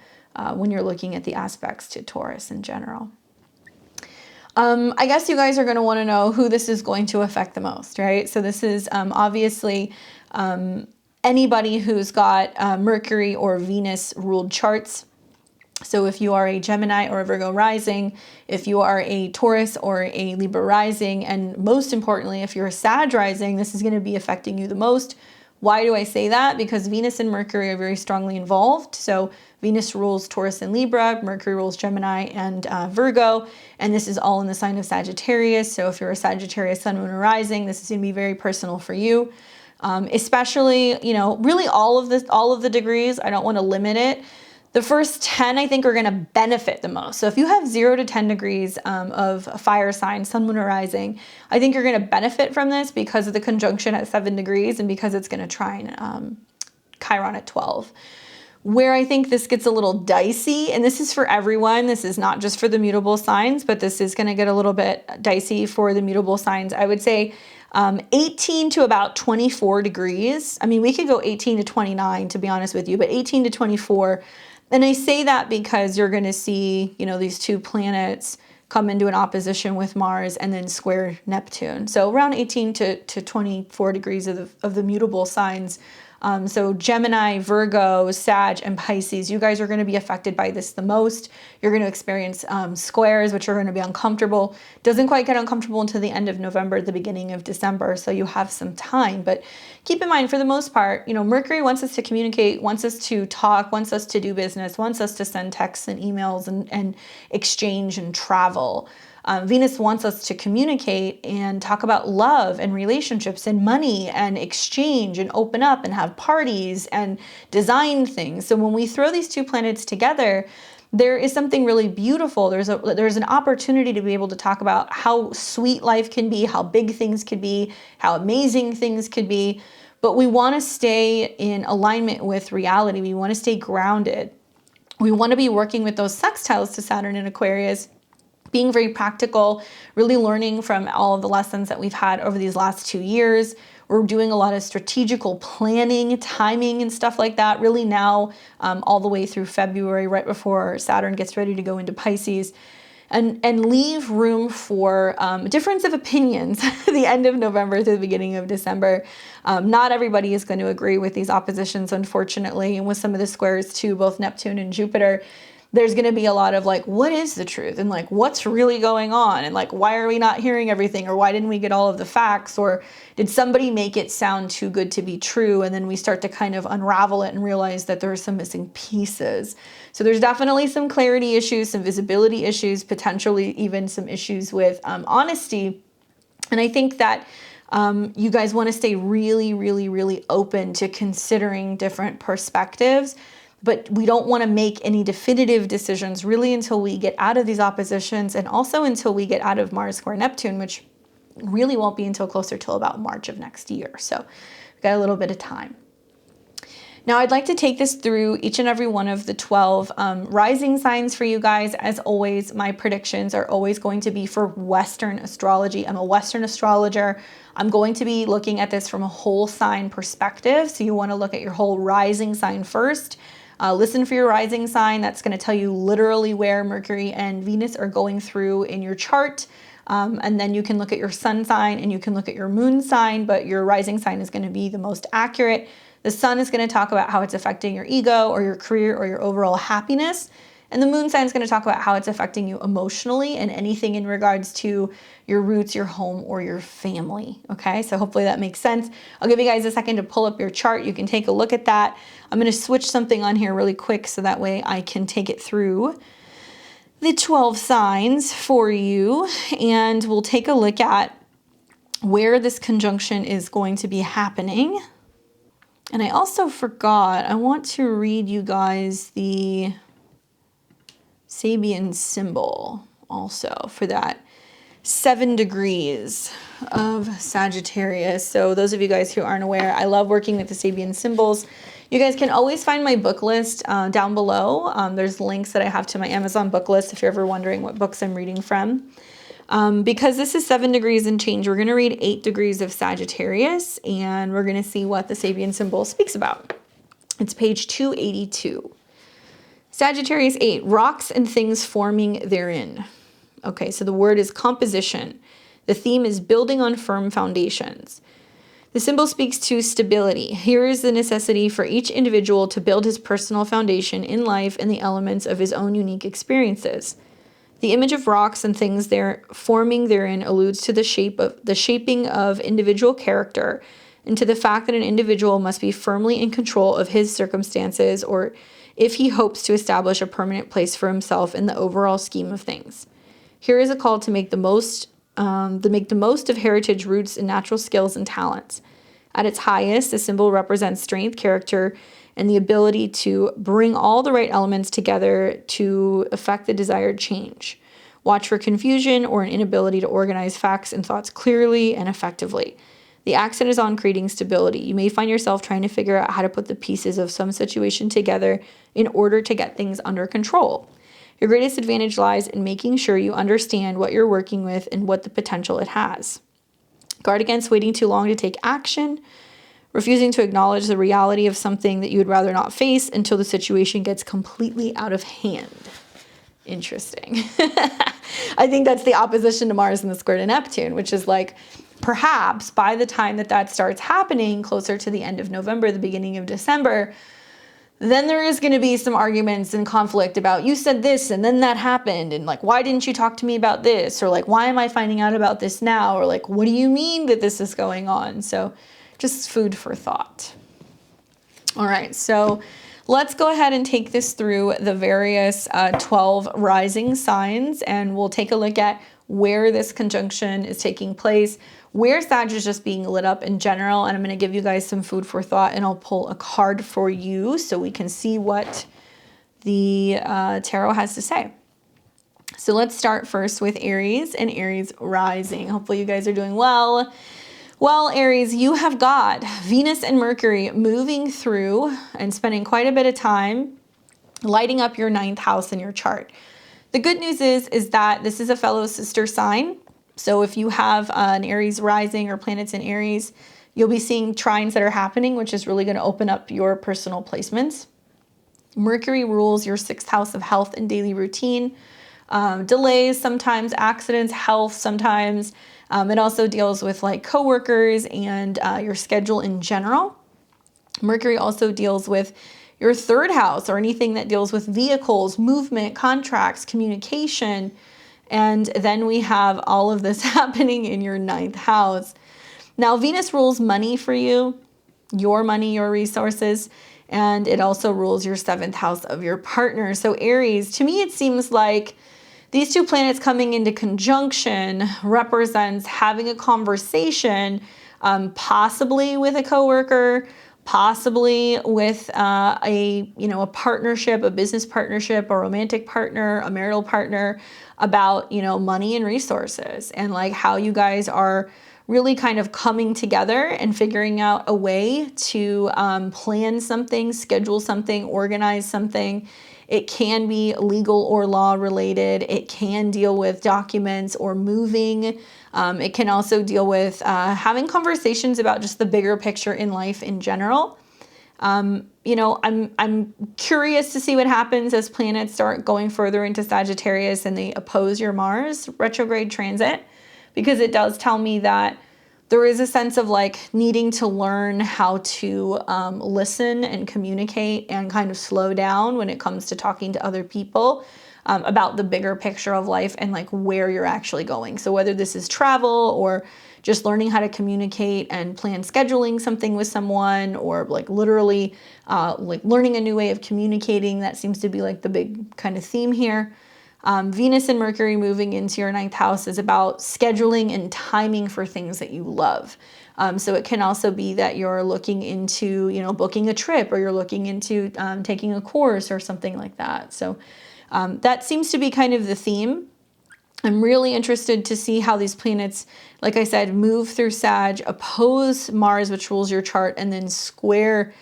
when you're looking at the aspects to Taurus in general. I guess you guys are going to want to know who this is going to affect the most, right? So this is obviously anybody who's got Mercury or Venus ruled charts. So if you are a Gemini or a Virgo rising, if you are a Taurus or a Libra rising, and most importantly, if you're a Sag rising, this is going to be affecting you the most, Why do I say that? Because Venus and Mercury are very strongly involved. So Venus rules Taurus and Libra, Mercury rules Gemini and Virgo, and this is all in the sign of Sagittarius. So if you're a Sagittarius sun, moon, or rising, this is going to be very personal for you. Especially, you know, really all of the degrees. I don't want to limit it. The first 10, I think, are going to benefit the most. So if you have 0 to 10 degrees of a fire sign, sun, moon, or rising, I think you're going to benefit from this because of the conjunction at 7 degrees and because it's going to trine Chiron at 12. Where I think this gets a little dicey, and this is for everyone, this is not just for the mutable signs, but this is going to get a little bit dicey for the mutable signs. I would say 18 to about 24 degrees. I mean, we could go 18 to 29, to be honest with you, but 18 to 24. And I say that because you're going to see, you know, these two planets come into an opposition with Mars and then square Neptune. So around 18 to 24 degrees of the mutable signs. So Gemini, Virgo, Sag, and Pisces, you guys are going to be affected by this the most. You're going to experience squares, which are going to be uncomfortable. Doesn't quite get uncomfortable until the end of November, the beginning of December, so you have some time. But keep in mind, for the most part, you know, Mercury wants us to communicate, wants us to talk, wants us to do business, wants us to send texts and emails and exchange and travel. Venus wants us to communicate and talk about love and relationships and money and exchange and open up and have parties and design things. So when we throw these two planets together, there is something really beautiful. There's an opportunity to be able to talk about how sweet life can be, how big things could be, how amazing things could be. But we want to stay in alignment with reality. We want to stay grounded. We want to be working with those sextiles to Saturn and Aquarius, being very practical, really learning from all of the lessons that we've had over these last 2 years. We're doing a lot of strategical planning, timing, and stuff like that, really now all the way through February, right before Saturn gets ready to go into Pisces, and leave room for difference of opinions at the end of November through the beginning of December. Not everybody is going to agree with these oppositions, unfortunately, and with some of the squares to both Neptune and Jupiter. There's going to be a lot of like, what is the truth? And like, what's really going on? And like, why are we not hearing everything? Or why didn't we get all of the facts? Or did somebody make it sound too good to be true? And then we start to kind of unravel it and realize that there are some missing pieces. So there's definitely some clarity issues, some visibility issues, potentially even some issues with honesty. And I think that you guys want to stay really, really, really open to considering different perspectives. But we don't want to make any definitive decisions really until we get out of these oppositions, and also until we get out of Mars square Neptune, which really won't be until closer till about March of next year. So we've got a little bit of time. Now I'd like to take this through each and every one of the 12 rising signs for you guys. As always, my predictions are always going to be for Western astrology. I'm a Western astrologer. I'm going to be looking at this from a whole sign perspective. So you want to look at your whole rising sign first. Listen for your rising sign. That's going to tell you literally where Mercury and Venus are going through in your chart. And then you can look at your sun sign and you can look at your moon sign, but your rising sign is going to be the most accurate. The sun is going to talk about how it's affecting your ego or your career or your overall happiness. And the moon sign is going to talk about how it's affecting you emotionally and anything in regards to your roots, your home, or your family. Okay, so hopefully that makes sense. I'll give you guys a second to pull up your chart. You can take a look at that. I'm going to switch something on here really quick so that way I can take it through the 12 signs for you. And we'll take a look at where this conjunction is going to be happening. And I also forgot, I want to read you guys the Sabian symbol also for that 7 degrees of Sagittarius. So those of you guys who aren't aware, I love working with the Sabian symbols. You guys can always find my book list down below. There's links that I have to my Amazon book list if you're ever wondering what books I'm reading from. Because this is 7 degrees and change, we're going to read 8 degrees of Sagittarius, and we're going to see what the Sabian symbol speaks about. It's page 282. Sagittarius 8, rocks and things forming therein. Okay, so the word is composition. The theme is building on firm foundations. The symbol speaks to stability. Here is the necessity for each individual to build his personal foundation in life and the elements of his own unique experiences. The image of rocks and things there forming therein alludes to the shaping of individual character and to the fact that an individual must be firmly in control of his circumstances or if he hopes to establish a permanent place for himself in the overall scheme of things. Here is a call to make the most of heritage, roots, and natural skills and talents. At its highest, the symbol represents strength, character, and the ability to bring all the right elements together to effect the desired change. Watch for confusion or an inability to organize facts and thoughts clearly and effectively. The accent is on creating stability. You may find yourself trying to figure out how to put the pieces of some situation together in order to get things under control. Your greatest advantage lies in making sure you understand what you're working with and what the potential it has. Guard against waiting too long to take action, refusing to acknowledge the reality of something that you would rather not face until the situation gets completely out of hand. Interesting. I think that's the opposition to Mars and the square to Neptune, which is like, perhaps by the time that starts happening, closer to the end of November, the beginning of December, then there is going to be some arguments and conflict about, you said this and then that happened, and like, why didn't you talk to me about this? Or like, why am I finding out about this now? Or like, what do you mean that this is going on? So just food for thought. All right, so let's go ahead and take this through the various 12 rising signs, and we'll take a look at where this conjunction is taking place, where Sag is just being lit up in general, and I'm going to give you guys some food for thought, and I'll pull a card for you so we can see what the tarot has to say. So let's start first with Aries and Aries rising. Hopefully you guys are doing well. Well, Aries, you have got Venus and Mercury moving through and spending quite a bit of time lighting up your 9th house in your chart. The good news is that this is a fellow sister sign. So if you have an Aries rising or planets in Aries, you'll be seeing trines that are happening, which is really going to open up your personal placements. Mercury rules your 6th house of health and daily routine. Delays, sometimes accidents, health, sometimes. It also deals with like coworkers and your schedule in general. Mercury also deals with your 3rd house or anything that deals with vehicles, movement, contracts, communication. And then we have all of this happening in your 9th house. Now, Venus rules money for you, your money, your resources, and it also rules your 7th house of your partner. So Aries, to me, it seems like these two planets coming into conjunction represents having a conversation, possibly with a coworker, possibly with a partnership, a business partnership, a romantic partner, a marital partner, about money and resources, and like how you guys are really kind of coming together and figuring out a way to plan something, schedule something, organize something. It can be legal or law related. It can deal with documents or moving. It can also deal with having conversations about just the bigger picture in life in general. I'm curious to see what happens as planets start going further into Sagittarius and they oppose your Mars retrograde transit, because it does tell me that there is a sense of like needing to learn how to listen and communicate and kind of slow down when it comes to talking to other people about the bigger picture of life and like where you're actually going. So whether this is travel or just learning how to communicate and plan scheduling something with someone, or like literally like learning a new way of communicating, that seems to be like the big kind of theme here. Venus and Mercury moving into your 9th house is about scheduling and timing for things that you love. So it can also be that you're looking into, booking a trip, or you're looking into taking a course or something like that. So that seems to be kind of the theme. I'm really interested to see how these planets, like I said, move through Sag, oppose Mars, which rules your chart, and then square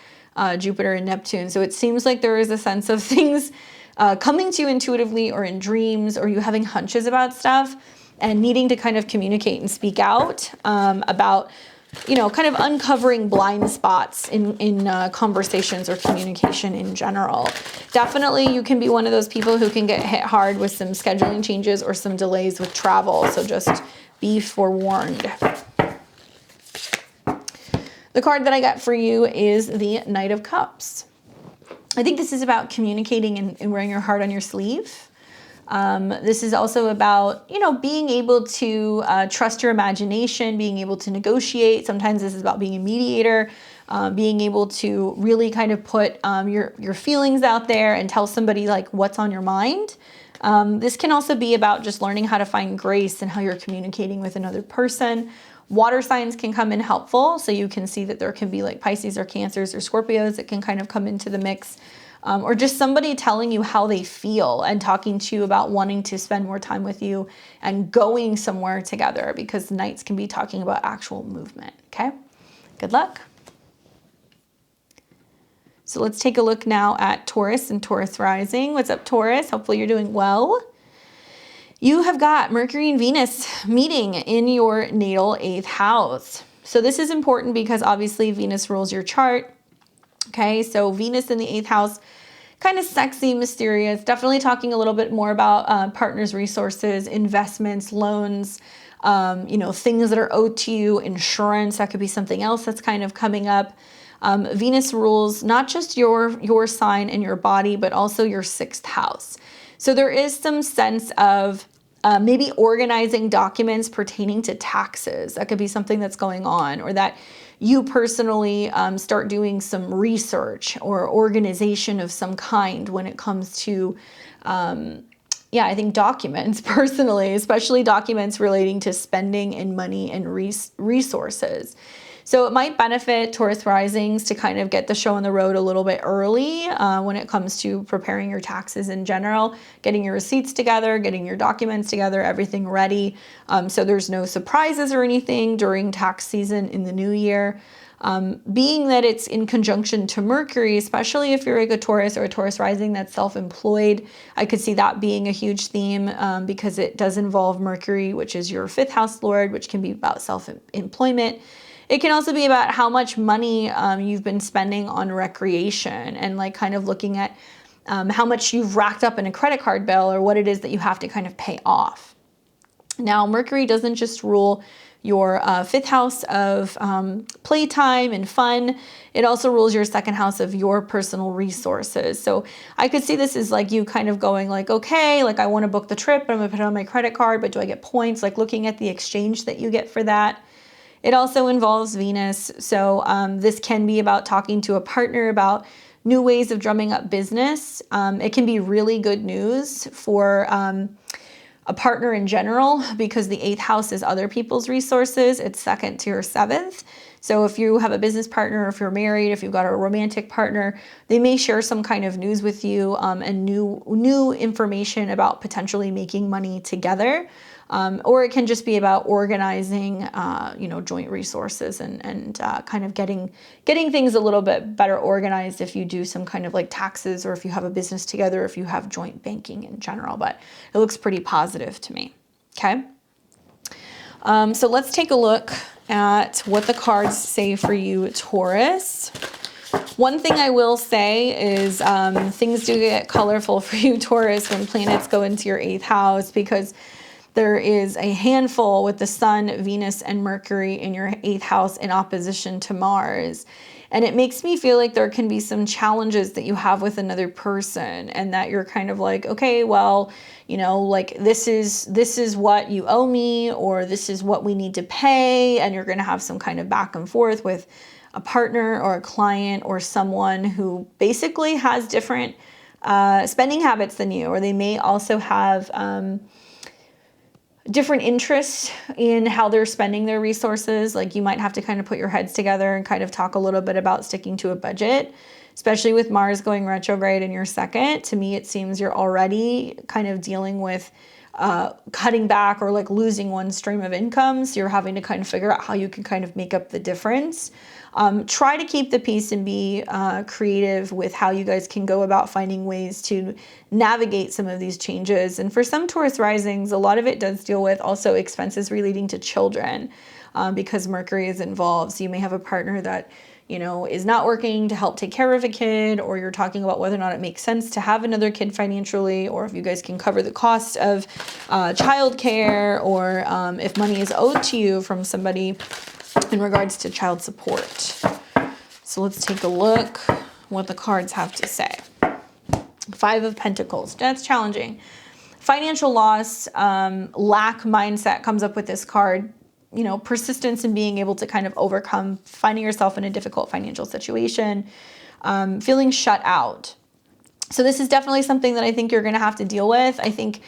Jupiter and Neptune. So it seems like there is a sense of things coming to you intuitively or in dreams, or you having hunches about stuff and needing to kind of communicate and speak out about, kind of uncovering blind spots in conversations or communication in general. Definitely you can be one of those people who can get hit hard with some scheduling changes or some delays with travel. So just be forewarned. The card that I got for you is the Knight of Cups. I think this is about communicating and wearing your heart on your sleeve. This is also about, you know, being able to trust your imagination, being able to negotiate. Sometimes this is about being a mediator, being able to really kind of put your feelings out there and tell somebody like what's on your mind. This can also be about just learning how to find grace and how you're communicating with another person. Water signs can come in helpful. So you can see that there can be like Pisces or Cancers or Scorpios that can kind of come into the mix. Or just somebody telling you how they feel and talking to you about wanting to spend more time with you and going somewhere together, because the Knights can be talking about actual movement. Okay, good luck. So let's take a look now at Taurus and Taurus rising. What's up, Taurus? Hopefully you're doing well. You have got Mercury and Venus meeting in your natal 8th house. So this is important because obviously Venus rules your chart. Okay, so Venus in the 8th house, kind of sexy, mysterious, definitely talking a little bit more about partners' resources, investments, loans, you know, things that are owed to you, insurance. That could be something else that's kind of coming up. Venus rules not just your sign and your body, but also your 6th house. So there is some sense of maybe organizing documents pertaining to taxes. That could be something that's going on, or that you personally start doing some research or organization of some kind when it comes to, yeah, I think documents personally, especially documents relating to spending and money and resources. So it might benefit Taurus risings to kind of get the show on the road a little bit early when it comes to preparing your taxes in general, getting your receipts together, getting your documents together, everything ready. So there's no surprises or anything during tax season in the new year. Being that it's in conjunction to Mercury, especially if you're like a Taurus or a Taurus rising that's self-employed, I could see that being a huge theme because it does involve Mercury, which is your 5th house lord, which can be about self-employment. It can also be about how much money you've been spending on recreation and like kind of looking at how much you've racked up in a credit card bill or what it is that you have to kind of pay off. Now, Mercury doesn't just rule your 5th house of playtime and fun. It also rules your 2nd house of your personal resources. So I could see this as like you kind of going like, okay, like I want to book the trip, but I'm gonna put it on my credit card, but do I get points? Like looking at the exchange that you get for that. It also involves Venus. So this can be about talking to a partner about new ways of drumming up business. It can be really good news for a partner in general because the 8th house is other people's resources. It's 2nd to your 7th. So if you have a business partner, if you're married, if you've got a romantic partner, they may share some kind of news with you and new information about potentially making money together. Or it can just be about organizing, you know, joint resources and kind of getting things a little bit better organized if you do some kind of like taxes or if you have a business together, if you have joint banking in general. But it looks pretty positive to me. Okay. So let's take a look at what the cards say for you, Taurus. One thing I will say is things do get colorful for you, Taurus, when planets go into your 8th house, because there is a handful with the Sun, Venus, and Mercury in your 8th house in opposition to Mars. And it makes me feel like there can be some challenges that you have with another person and that you're kind of like, okay, well, you know, like this is what you owe me, or this is what we need to pay. And you're going to have some kind of back and forth with a partner or a client or someone who basically has different spending habits than you, or they may also have different interests in how they're spending their resources. Like you might have to kind of put your heads together and kind of talk a little bit about sticking to a budget, especially with Mars going retrograde in your 2nd. To me, it seems you're already kind of dealing with cutting back or like losing one stream of income. So you're having to kind of figure out how you can kind of make up the difference. Try to keep the peace and be creative with how you guys can go about finding ways to navigate some of these changes. And for some Taurus risings, a lot of it does deal with also expenses relating to children because Mercury is involved. So you may have a partner that, you know, is not working to help take care of a kid, or you're talking about whether or not it makes sense to have another kid financially, or if you guys can cover the cost of childcare, or if money is owed to you from somebody in regards to child support. So let's take a look what the cards have to say. 5 of Pentacles. That's challenging. financial loss, lack mindset comes up with this card. You know, persistence in being able to kind of overcome finding yourself in a difficult financial situation, feeling shut out. So this is definitely something that I think you're going to have to deal with. I think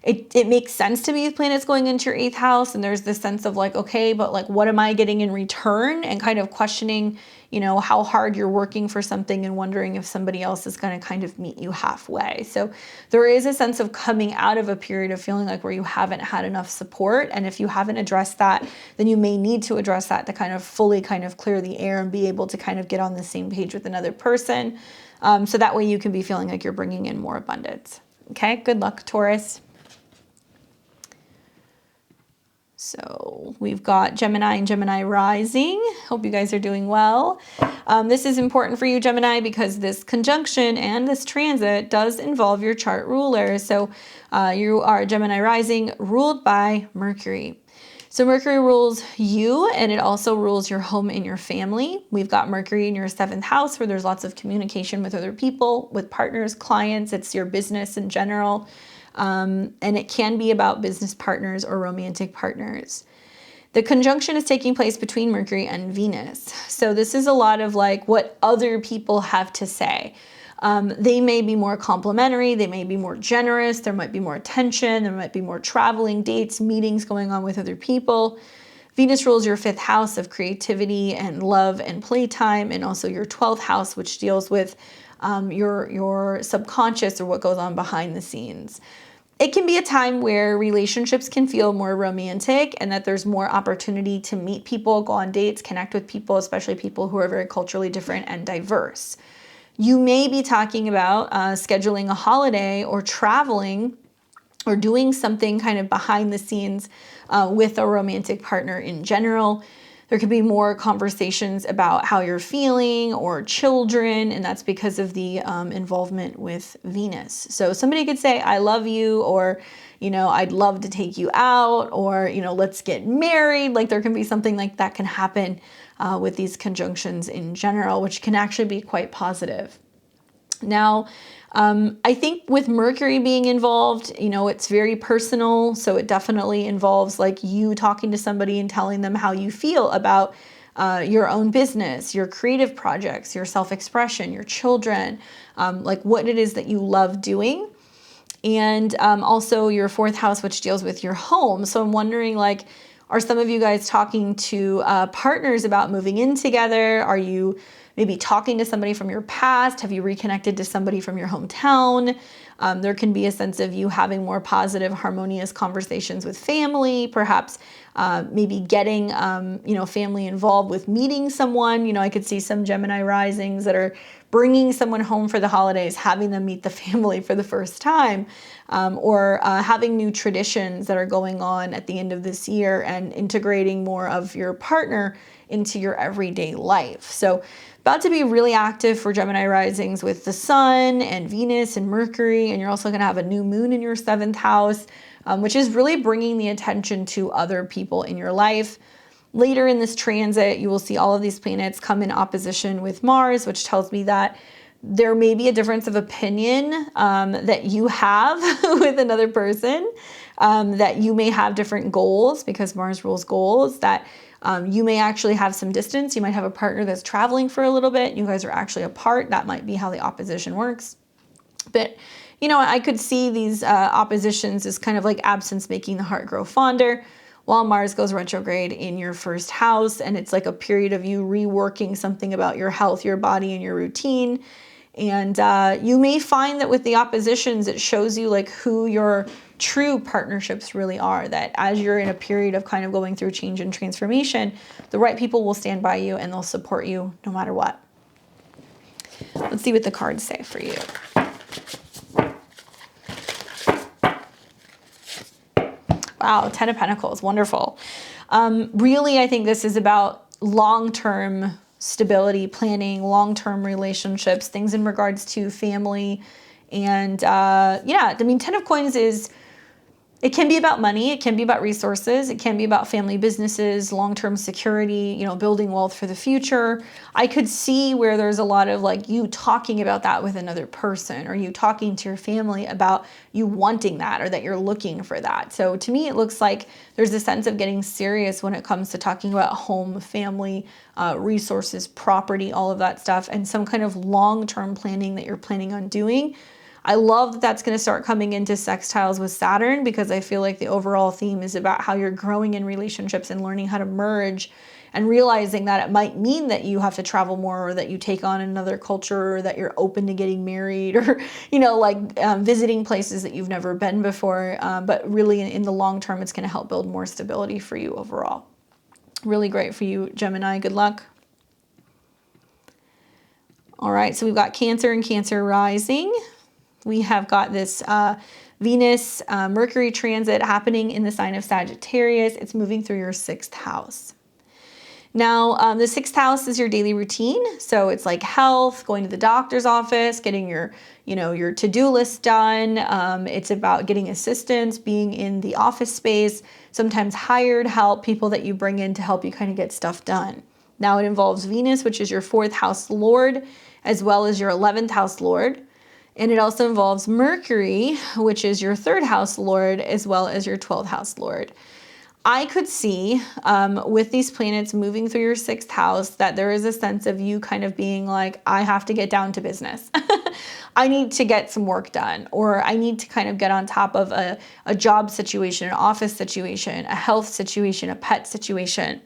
it makes sense to me with planets going into your 8th house, and there's this sense of like, okay, but like, what am I getting in return? And kind of questioning, you know, how hard you're working for something and wondering if somebody else is going to kind of meet you halfway. So there is a sense of coming out of a period of feeling like where you haven't had enough support. And if you haven't addressed that, then you may need to address that to kind of fully kind of clear the air and be able to kind of get on the same page with another person. So that way you can be feeling like you're bringing in more abundance. Okay, good luck, Taurus. So we've got Gemini and Gemini rising. Hope you guys are doing well. This is important for you, Gemini, because this conjunction and this transit does involve your chart ruler. So you are Gemini rising ruled by Mercury. So Mercury rules you, and it also rules your home and your family. We've got Mercury in your 7th house, where there's lots of communication with other people, with partners, clients. It's your business in general. And it can be about business partners or romantic partners. The conjunction is taking place between Mercury and Venus. So this is a lot of like what other people have to say. They may be more complimentary, they may be more generous, there might be more attention, there might be more traveling, dates, meetings going on with other people. Venus rules your 5th house of creativity and love and playtime, and also your 12th house, which deals with your subconscious or what goes on behind the scenes. It can be a time where relationships can feel more romantic and that there's more opportunity to meet people, go on dates, connect with people, especially people who are very culturally different and diverse. You may be talking about scheduling a holiday or traveling or doing something kind of behind the scenes with a romantic partner in general. There could be more conversations about how you're feeling or children, and that's because of the involvement with Venus. So somebody could say, I love you, or, you know, I'd love to take you out, or, you know, let's get married. Like there can be something like that can happen with these conjunctions in general, which can actually be quite positive. Now, I think with Mercury being involved, you know, it's very personal. So it definitely involves like you talking to somebody and telling them how you feel about your own business, your creative projects, your self-expression, your children, like what it is that you love doing. And also your 4th house, which deals with your home. So I'm wondering, like, are some of you guys talking to partners about moving in together? Are you maybe talking to somebody from your past? Have you reconnected to somebody from your hometown? There can be a sense of you having more positive, harmonious conversations with family, perhaps maybe getting, you know, family involved with meeting someone. You know, I could see some Gemini risings that are bringing someone home for the holidays, having them meet the family for the first time, or having new traditions that are going on at the end of this year and integrating more of your partner into your everyday life. So about to be really active for Gemini risings with the Sun and Venus and Mercury, and you're also going to have a new moon in your 7th house, which is really bringing the attention to other people in your life. Later in this transit, you will see all of these planets come in opposition with Mars, which tells me that there may be a difference of opinion that you have with another person, that you may have different goals because Mars rules goals, that you may actually have some distance. You might have a partner that's traveling for a little bit. You guys are actually apart. That might be how the opposition works. But, you know, I could see these oppositions as kind of like absence making the heart grow fonder, while Mars goes retrograde in your 1st house. And it's like a period of you reworking something about your health, your body, and your routine. And you may find that with the oppositions, it shows you like who your true partnerships really are, that as you're in a period of kind of going through change and transformation, the right people will stand by you and they'll support you no matter what. Let's see what the cards say for you. Wow, 10 of Pentacles, wonderful. Really, I think this is about long-term stability, planning, long-term relationships, things in regards to family. And yeah, I mean, 10 of Coins is It can be about money. It can be about resources. It can be about family businesses, long-term security, you know, building wealth for the future. I could see where there's a lot of like you talking about that with another person, or you talking to your family about you wanting that, or that you're looking for that. So to me, it looks like there's a sense of getting serious when it comes to talking about home, family, resources, property, all of that stuff, and some kind of long-term planning that you're planning on doing. I love that that's going to start coming into sextiles with Saturn, because I feel like the overall theme is about how you're growing in relationships and learning how to merge, and realizing that it might mean that you have to travel more, or that you take on another culture, or that you're open to getting married, or, you know, like visiting places that you've never been before. But really in the long term, it's going to help build more stability for you overall. Really great for you, Gemini. Good luck. All right, so we've got Cancer and Cancer rising. We have got this Venus Mercury transit happening in the sign of Sagittarius. It's moving through your 6th house. Now, the 6th house is your daily routine. So it's like health, going to the doctor's office, getting your, you know, your to-do list done. It's about getting assistance, being in the office space, sometimes hired help, people that you bring in to help you kind of get stuff done. Now it involves Venus, which is your 4th house lord, as well as your 11th house lord. And it also involves Mercury, which is your 3rd house lord, as well as your 12th house lord. I could see with these planets moving through your 6th house that there is a sense of you kind of being like, I have to get down to business. I need to get some work done, or I need to kind of get on top of a job situation, an office situation, a health situation, a pet situation.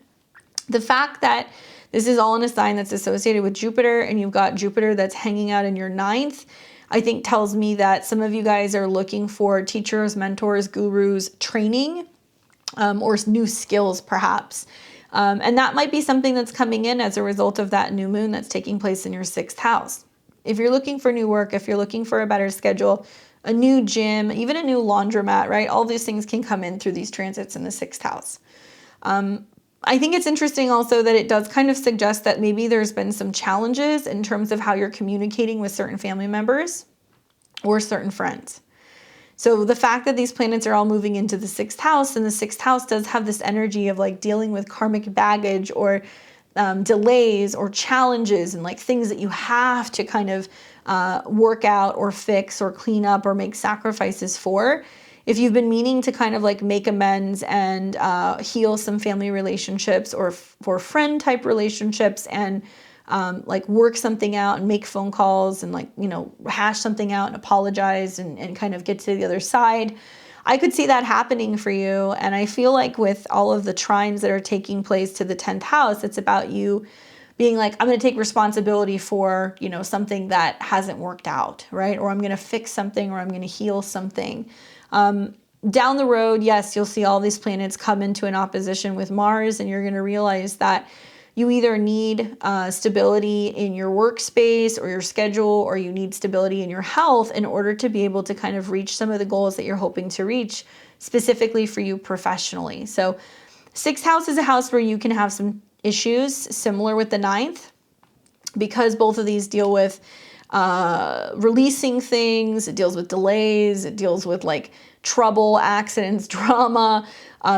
The fact that this is all in a sign that's associated with Jupiter, and you've got Jupiter that's hanging out in your 9th, I think tells me that some of you guys are looking for teachers, mentors, gurus, training, or new skills perhaps. And that might be something that's coming in as a result of that new moon that's taking place in your 6th house. If you're looking for new work, if you're looking for a better schedule, a new gym, even a new laundromat, right? All these things can come in through these transits in the 6th house. I think it's interesting also that it does kind of suggest that maybe there's been some challenges in terms of how you're communicating with certain family members or certain friends. So the fact that these planets are all moving into the 6th house, and the 6th house does have this energy of like dealing with karmic baggage, or delays or challenges, and like things that you have to kind of work out or fix or clean up or make sacrifices for. If you've been meaning to kind of like make amends and heal some family relationships, or for friend type relationships, and like work something out and make phone calls and like, you know, hash something out and apologize and kind of get to the other side, I could see that happening for you. And I feel like with all of the trines that are taking place to the 10th house, it's about you being like, I'm going to take responsibility for, you know, something that hasn't worked out, right? Or I'm going to fix something, or I'm going to heal something. Down the road, yes, you'll see all these planets come into an opposition with Mars, and you're going to realize that you either need stability in your workspace or your schedule, or you need stability in your health in order to be able to kind of reach some of the goals that you're hoping to reach, specifically for you professionally. So 6th house is a house where you can have some issues similar with the 9th, because both of these deal with releasing things. It deals with delays. It deals with like trouble, accidents, drama.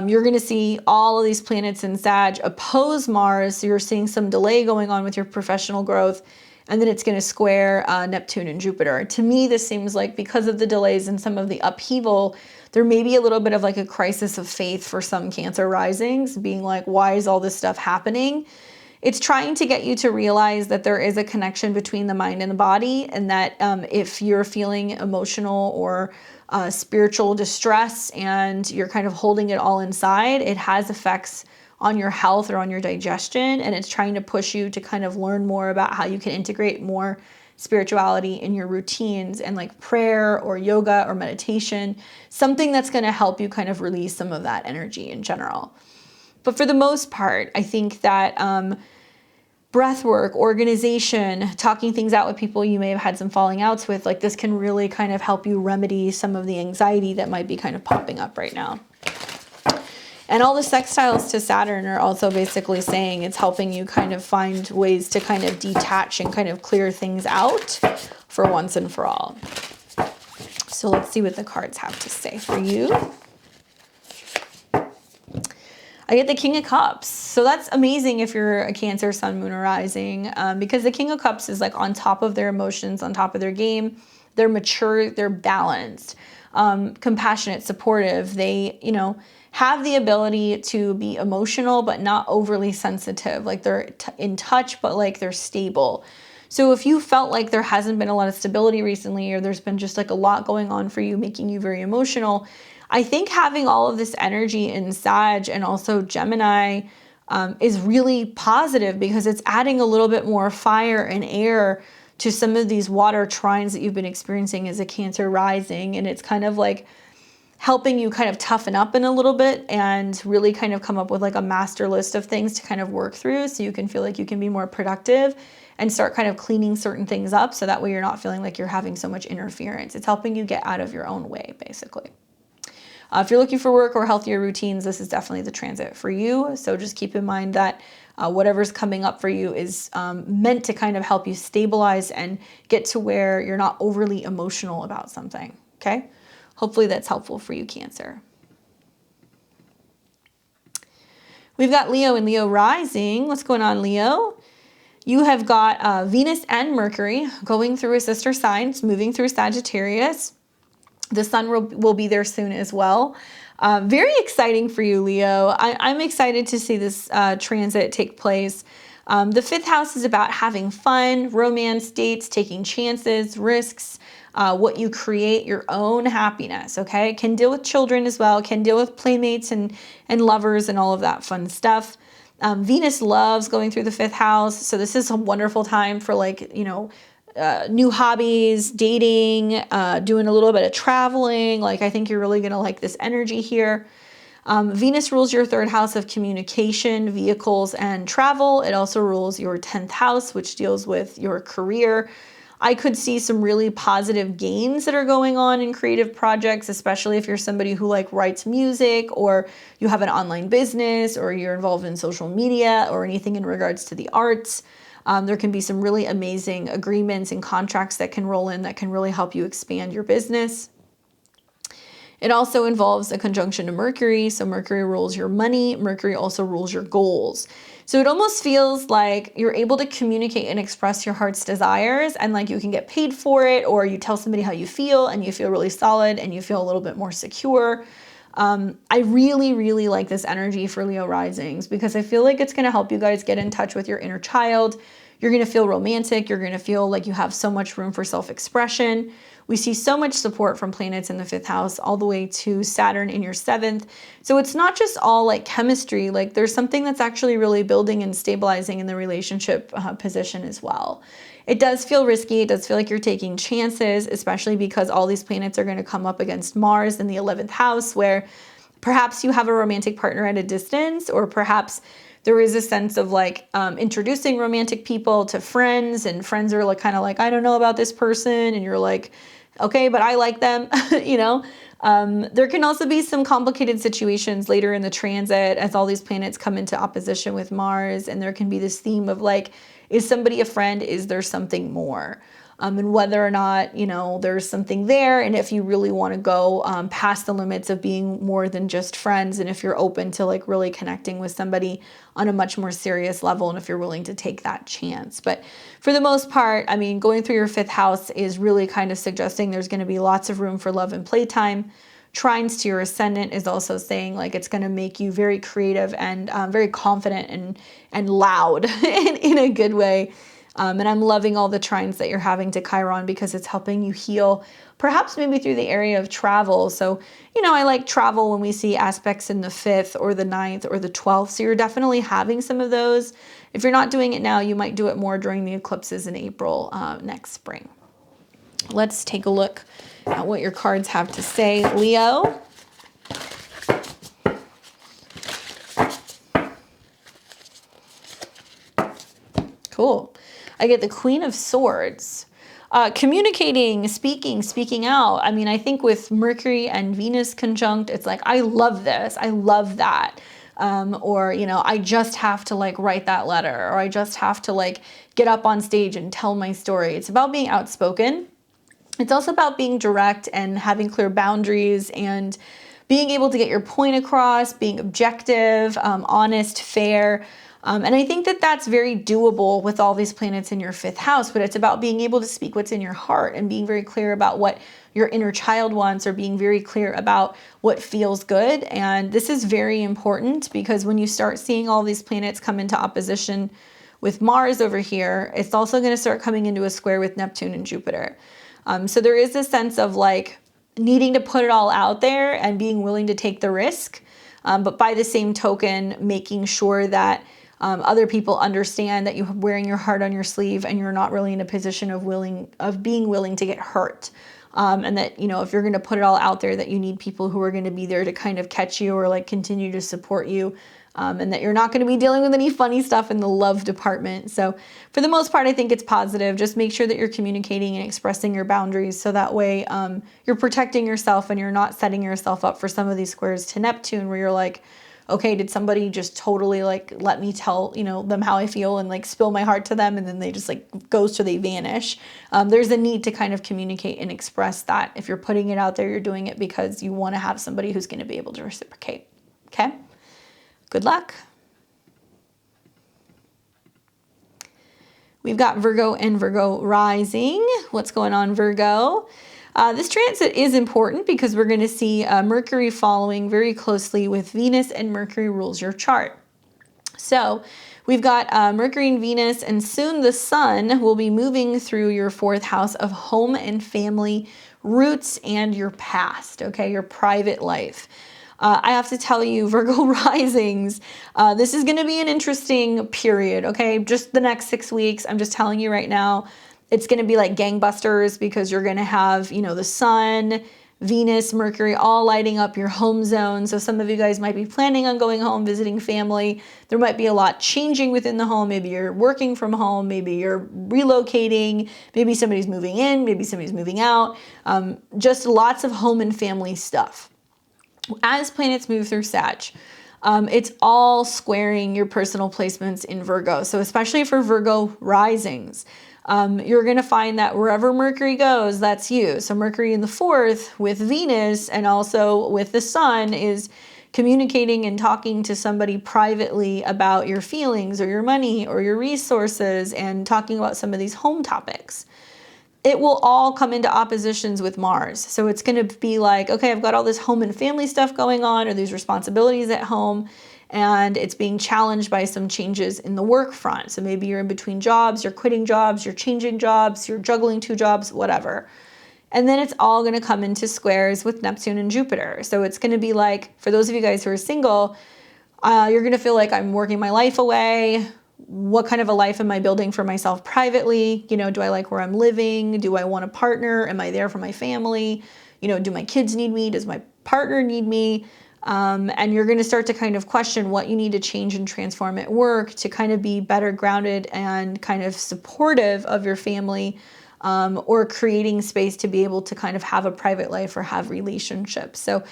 You're going to see all of these planets in Sag oppose Mars. So you're seeing some delay going on with your professional growth. And then it's going to square Neptune and Jupiter. To me, this seems like because of the delays and some of the upheaval, there may be a little bit of like a crisis of faith for some Cancer risings, being like, why is all this stuff happening? It's trying to get you to realize that there is a connection between the mind and the body, and that if you're feeling emotional or spiritual distress and you're kind of holding it all inside, it has effects on your health or on your digestion, and it's trying to push you to kind of learn more about how you can integrate more spirituality in your routines, and like prayer or yoga or meditation, something that's going to help you kind of release some of that energy in general. But for the most part, I think that breath work, organization, talking things out with people you may have had some falling outs with, like this can really kind of help you remedy some of the anxiety that might be kind of popping up right now. And all the sextiles to Saturn are also basically saying it's helping you kind of find ways to kind of detach and kind of clear things out for once and for all. So let's see what the cards have to say for you. I get the King of Cups. So that's amazing if you're a Cancer, Sun, Moon, or Rising, because the King of Cups is like on top of their emotions, on top of their game. They're mature, they're balanced, compassionate, supportive. They, you know, have the ability to be emotional, but not overly sensitive. Like they're in touch, but like they're stable. So if you felt like there hasn't been a lot of stability recently, or there's been just like a lot going on for you, making you very emotional, I think having all of this energy in Sag and also Gemini is really positive, because it's adding a little bit more fire and air to some of these water trines that you've been experiencing as a Cancer rising. And it's kind of like helping you kind of toughen up in a little bit and really kind of come up with like a master list of things to kind of work through, so you can feel like you can be more productive and start kind of cleaning certain things up, so that way you're not feeling like you're having so much interference. It's helping you get out of your own way, basically. If you're looking for work or healthier routines, this is definitely the transit for you. So just keep in mind that whatever's coming up for you is meant to kind of help you stabilize and get to where you're not overly emotional about something, okay? Hopefully that's helpful for you, Cancer. We've got Leo and Leo rising. What's going on, Leo? You have got Venus and Mercury going through a sister sign. It's moving through Sagittarius. The sun will be there soon as well. Very exciting for you, Leo. I'm excited to see this transit take place. The fifth house is about having fun, romance, dates, taking chances, risks, what you create, your own happiness, okay? It can deal with children as well, can deal with playmates and lovers and all of that fun stuff. Venus loves going through the fifth house. So this is a wonderful time for, like, you know, new hobbies, dating, doing a little bit of traveling. Like, I think you're really going to like this energy here. Venus rules your third house of communication, vehicles, and travel. It also rules your 10th house, which deals with your career. I could see some really positive gains that are going on in creative projects, especially if you're somebody who like writes music, or you have an online business, or you're involved in social media, or anything in regards to the arts. There can be some really amazing agreements and contracts that can roll in that can really help you expand your business. It also involves a conjunction to Mercury. So Mercury rules your money. Mercury also rules your goals. So it almost feels like you're able to communicate and express your heart's desires, and like you can get paid for it, or you tell somebody how you feel and you feel really solid and you feel a little bit more secure. I really, really like this energy for Leo risings, because I feel like it's going to help you guys get in touch with your inner child. You're going to feel romantic. You're going to feel like you have so much room for self-expression. We see so much support from planets in the fifth house all the way to Saturn in your seventh. So it's not just all like chemistry. Like, there's something that's actually really building and stabilizing in the relationship position as well. It does feel risky. It does feel like you're taking chances, especially because all these planets are going to come up against Mars in the 11th house, where perhaps you have a romantic partner at a distance, or perhaps there is a sense of like introducing romantic people to friends, and friends are like kind of like, I don't know about this person, and you're like, okay, but I like them, you know. There can also be some complicated situations later in the transit as all these planets come into opposition with Mars, and there can be this theme of like, is somebody a friend? Is there something more? And whether or not, you know, there's something there, and if you really want to go past the limits of being more than just friends, and if you're open to like really connecting with somebody on a much more serious level, and if you're willing to take that chance. But for the most part, I mean, going through your fifth house is really kind of suggesting there's going to be lots of room for love and playtime. Trines to your ascendant is also saying like it's going to make you very creative and very confident and loud in a good way. And I'm loving all the trines that you're having to Chiron, because it's helping you heal, perhaps maybe through the area of travel. So, you know, I like travel when we see aspects in the 5th or the 9th or the 12th. So you're definitely having some of those. If you're not doing it now, you might do it more during the eclipses in April next spring. Let's take a look at what your cards have to say, Leo. Cool. I get the Queen of Swords. Communicating, speaking out. I mean, I think with Mercury and Venus conjunct, it's like, I love this. I love that. Or, you know, I just have to like write that letter, or I just have to like get up on stage and tell my story. It's about being outspoken. It's also about being direct and having clear boundaries and being able to get your point across, being objective, honest, fair. And I think that that's very doable with all these planets in your 5th house, but it's about being able to speak what's in your heart and being very clear about what your inner child wants, or being very clear about what feels good. And this is very important because when you start seeing all these planets come into opposition with Mars over here, it's also going to start coming into a square with Neptune and Jupiter. So there is a sense of like needing to put it all out there and being willing to take the risk. But by the same token, making sure that other people understand that you're wearing your heart on your sleeve and you're not really in a position of being willing to get hurt. And that, you know, if you're going to put it all out there, that you need people who are going to be there to kind of catch you or like continue to support you. And that you're not going to be dealing with any funny stuff in the love department. So for the most part, I think it's positive. Just make sure that you're communicating and expressing your boundaries. So that way you're protecting yourself and you're not setting yourself up for some of these squares to Neptune where you're like, okay, did somebody just totally like let me tell, you know, them how I feel and like spill my heart to them, and then they just like they vanish. There's a need to kind of communicate and express that. If you're putting it out there, you're doing it because you want to have somebody who's going to be able to reciprocate. Okay? Good luck. We've got Virgo and Virgo rising. What's going on, Virgo? This transit is important because we're going to see Mercury following very closely with Venus, and Mercury rules your chart. So we've got Mercury and Venus, and soon the Sun will be moving through your 4th house of home and family, roots, and your past, okay, your private life. I have to tell you, Virgo risings, this is going to be an interesting period, okay? Just the next 6 weeks, I'm just telling you right now, it's going to be like gangbusters because you're going to have, you know, the Sun, Venus, Mercury, all lighting up your home zone. So some of you guys might be planning on going home, visiting family. There might be a lot changing within the home. Maybe you're working from home. Maybe you're relocating. Maybe somebody's moving in. Maybe somebody's moving out. Just lots of home and family stuff. As planets move through Sag, it's all squaring your personal placements in Virgo. So especially for Virgo risings, you're going to find that wherever Mercury goes, that's you. So Mercury in the 4th with Venus and also with the Sun is communicating and talking to somebody privately about your feelings or your money or your resources and talking about some of these home topics. It will all come into oppositions with Mars. So it's going to be like, okay, I've got all this home and family stuff going on, or these responsibilities at home, and it's being challenged by some changes in the work front. So maybe you're in between jobs, you're quitting jobs, you're changing jobs, you're juggling 2 jobs, whatever. And then it's all going to come into squares with Neptune and Jupiter. So it's going to be like, for those of you guys who are single, you're going to feel like I'm working my life away. What kind of a life am I building for myself privately? You know, do I like where I'm living? Do I want a partner? Am I there for my family? You know, do my kids need me? Does my partner need me? And you're going to start to kind of question what you need to change and transform at work to kind of be better grounded and kind of supportive of your family, or creating space to be able to kind of have a private life or have relationships. So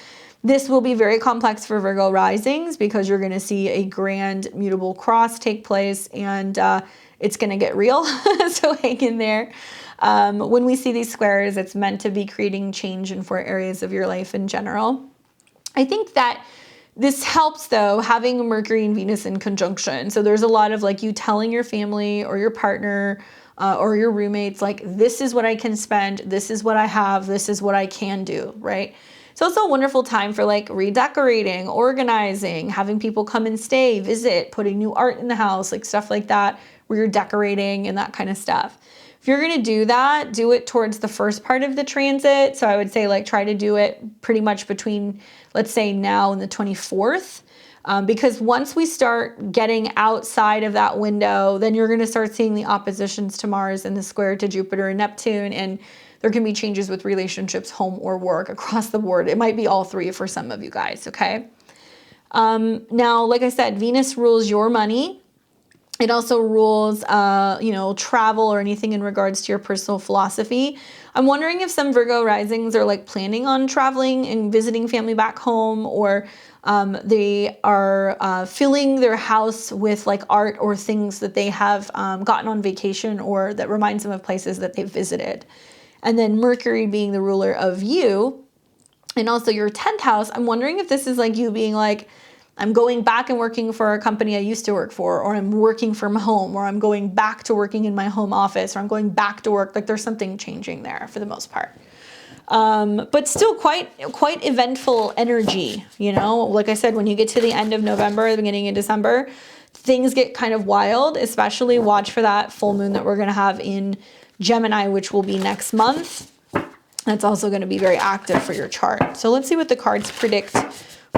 this will be very complex for Virgo risings because you're going to see a grand mutable cross take place, and it's going to get real. So hang in there. When we see these squares, it's meant to be creating change in 4 areas of your life in general. I think that this helps, though, having Mercury and Venus in conjunction. So there's a lot of like you telling your family or your partner or your roommates, like, this is what I can spend, this is what I have, this is what I can do, right? So it's a wonderful time for like redecorating, organizing, having people come and stay, visit, putting new art in the house, like stuff like that, where you're decorating and that kind of stuff. If you're going to do that, do it towards the first part of the transit. So I would say like try to do it pretty much between, let's say, now and the 24th. Because once we start getting outside of that window, then you're going to start seeing the oppositions to Mars and the square to Jupiter and Neptune, and there can be changes with relationships, home or work across the board. It might be all 3 for some of you guys, okay? Now, like I said, Venus rules your money. It also rules, you know, travel or anything in regards to your personal philosophy. I'm wondering if some Virgo risings are like planning on traveling and visiting family back home, or they are filling their house with like art or things that they have gotten on vacation or that reminds them of places that they've visited. And then Mercury being the ruler of you, And also your 10th house, I'm wondering if this is like you being like, I'm going back and working for a company I used to work for, or I'm working from home, or I'm going back to working in my home office, or I'm going back to work. Like there's something changing there for the most part. But still quite eventful energy, you know? Like I said, when you get to the end of November, the beginning of December, things get kind of wild, especially watch for that full moon that we're going to have in Gemini, which will be next month. That's also going to be very active for your chart. So let's see what the cards predict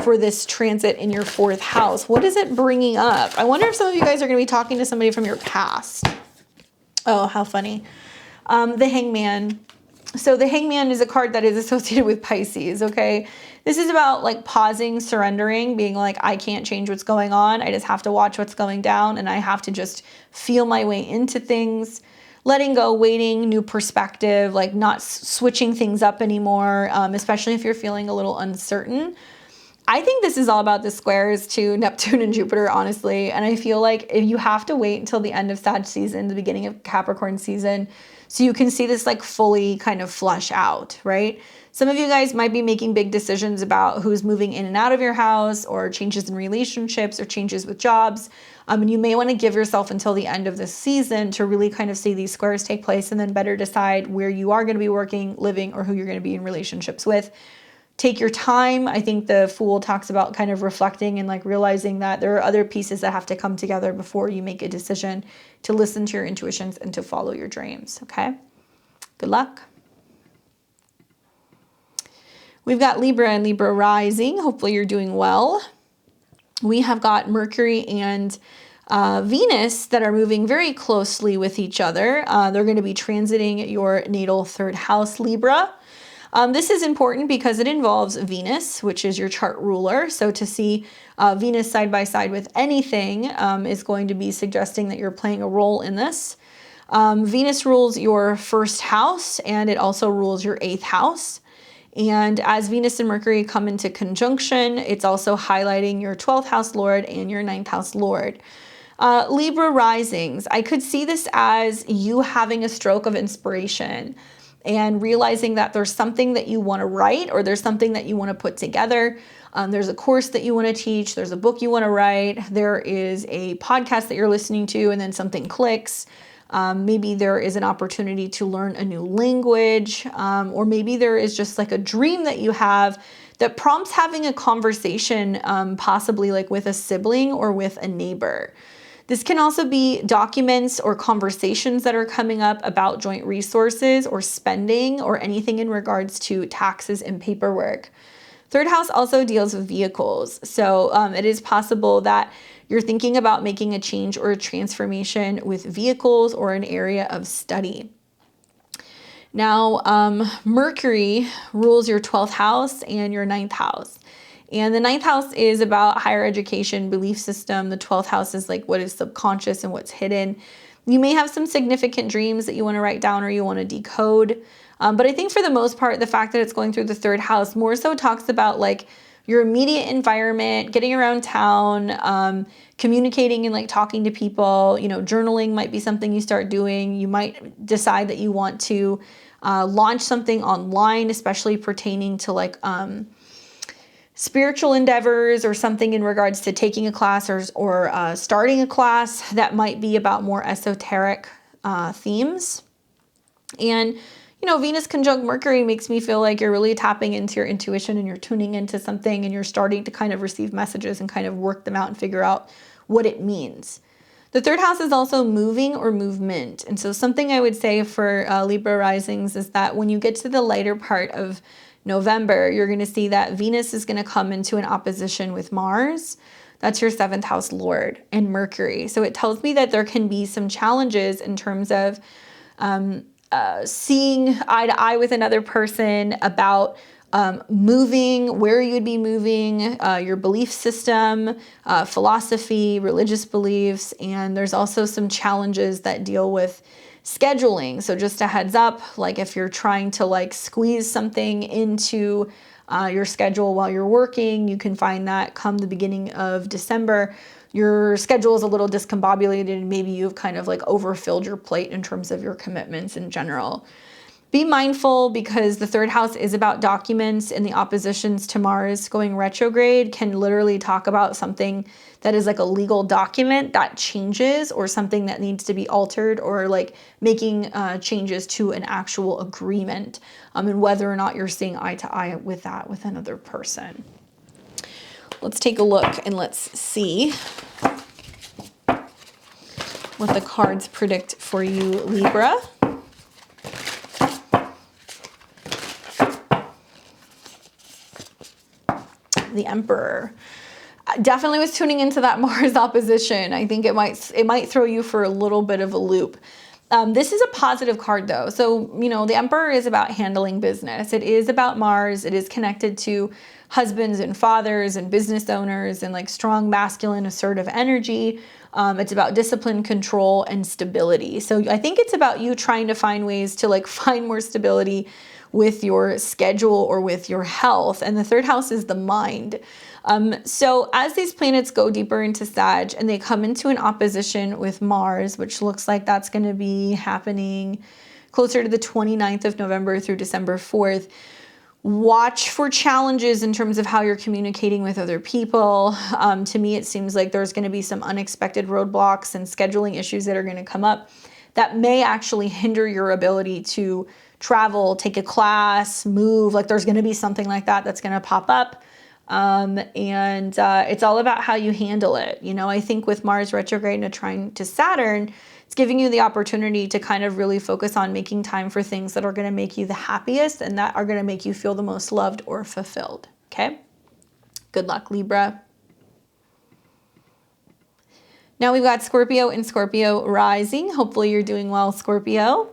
for this transit in your 4th house. What is it bringing up? I wonder if some of you guys are going to be talking to somebody from your past. Oh, how funny. The Hangman. So the Hangman is a card that is associated with Pisces, okay? This is about like pausing, surrendering, being like, I can't change what's going on. I just have to watch what's going down, and I have to just feel my way into things. Letting go, waiting, new perspective, like not switching things up anymore, especially if you're feeling a little uncertain. I think this is all about the squares to Neptune and Jupiter, honestly. And I feel like if you have to wait until the end of Sag season, the beginning of Capricorn season, so you can see this like fully kind of flush out, right? Some of you guys might be making big decisions about who's moving in and out of your house, or changes in relationships, or changes with jobs. And you may want to give yourself until the end of this season to really kind of see these squares take place, and then better decide where you are going to be working, living, or who you're going to be in relationships with. Take your time. I think the Fool talks about kind of reflecting and like realizing that there are other pieces that have to come together before you make a decision to listen to your intuitions and to follow your dreams. Okay. Good luck. We've got Libra and Libra rising. Hopefully you're doing well. We have got Mercury and Venus that are moving very closely with each other. They're going to be transiting your natal 3rd house, Libra. This is important because it involves Venus, which is your chart ruler. So to see Venus side by side with anything is going to be suggesting that you're playing a role in this. Venus rules your 1st house, and it also rules your 8th house. And as Venus and Mercury come into conjunction, it's also highlighting your 12th house Lord and your 9th house Lord. Libra risings, I could see this as you having a stroke of inspiration and realizing that there's something that you want to write, or there's something that you want to put together. There's a course that you want to teach. There's a book you want to write. There is a podcast that you're listening to, and then something clicks. Maybe there is an opportunity to learn a new language, or maybe there is just like a dream that you have that prompts having a conversation, possibly like with a sibling or with a neighbor. This can also be documents or conversations that are coming up about joint resources or spending or anything in regards to taxes and paperwork. 3rd house also deals with vehicles. So it is possible that you're thinking about making a change or a transformation with vehicles or an area of study. Now, Mercury rules your 12th house and your 9th house. And the 9th house is about higher education, belief system. The 12th house is like what is subconscious and what's hidden. You may have some significant dreams that you want to write down or you want to decode. But I think for the most part, the fact that it's going through the 3rd house more so talks about like your immediate environment, getting around town, communicating and like talking to people. You know, journaling might be something you start doing. You might decide that you want to launch something online, especially pertaining to like spiritual endeavors or something in regards to taking a class or starting a class that might be about more esoteric themes. And, you know, Venus conjunct Mercury makes me feel like you're really tapping into your intuition and you're tuning into something and you're starting to kind of receive messages and kind of work them out and figure out what it means. The 3rd house is also moving or movement. And so something I would say for Libra risings is that when you get to the later part of November, you're going to see that Venus is going to come into an opposition with Mars. That's your 7th house Lord, and Mercury. So it tells me that there can be some challenges in terms of seeing eye to eye with another person about moving, where you'd be moving, your belief system, philosophy, religious beliefs. And there's also some challenges that deal with scheduling. So just a heads up, like if you're trying to like squeeze something into your schedule while you're working, you can find that come the beginning of December, your schedule is a little discombobulated and maybe you've kind of like overfilled your plate in terms of your commitments in general. Be mindful because the third house is about documents, and the oppositions to Mars going retrograde can literally talk about something that is like a legal document that changes, or something that needs to be altered, or like making changes to an actual agreement, and whether or not you're seeing eye to eye with that with another person. Let's take a look and let's see what the cards predict for you, Libra. The Emperor. Definitely was tuning into that Mars opposition. I think it might throw you for a little bit of a loop. This is a positive card though. So, you know, the Emperor is about handling business. It is about Mars. It is connected to husbands and fathers and business owners and like strong masculine assertive energy. It's about discipline, control, and stability. So I think it's about you trying to find ways to like find more stability with your schedule or with your health. And the third house is the mind. So as these planets go deeper into Sag and they come into an opposition with Mars, which looks like that's going to be happening closer to the 29th of November through December 4th, watch for challenges in terms of how you're communicating with other people. To me, it seems like there's going to be some unexpected roadblocks and scheduling issues that are going to come up that may actually hinder your ability to travel, take a class, move. Like there's going to be something like that that's going to pop up. It's all about how you handle it. You know, I think with Mars retrograde and trine to Saturn, it's giving you the opportunity to kind of really focus on making time for things that are going to make you the happiest and that are going to make you feel the most loved or fulfilled. Okay. Good luck, Libra. Now we've got Scorpio and Scorpio rising. Hopefully you're doing well, Scorpio.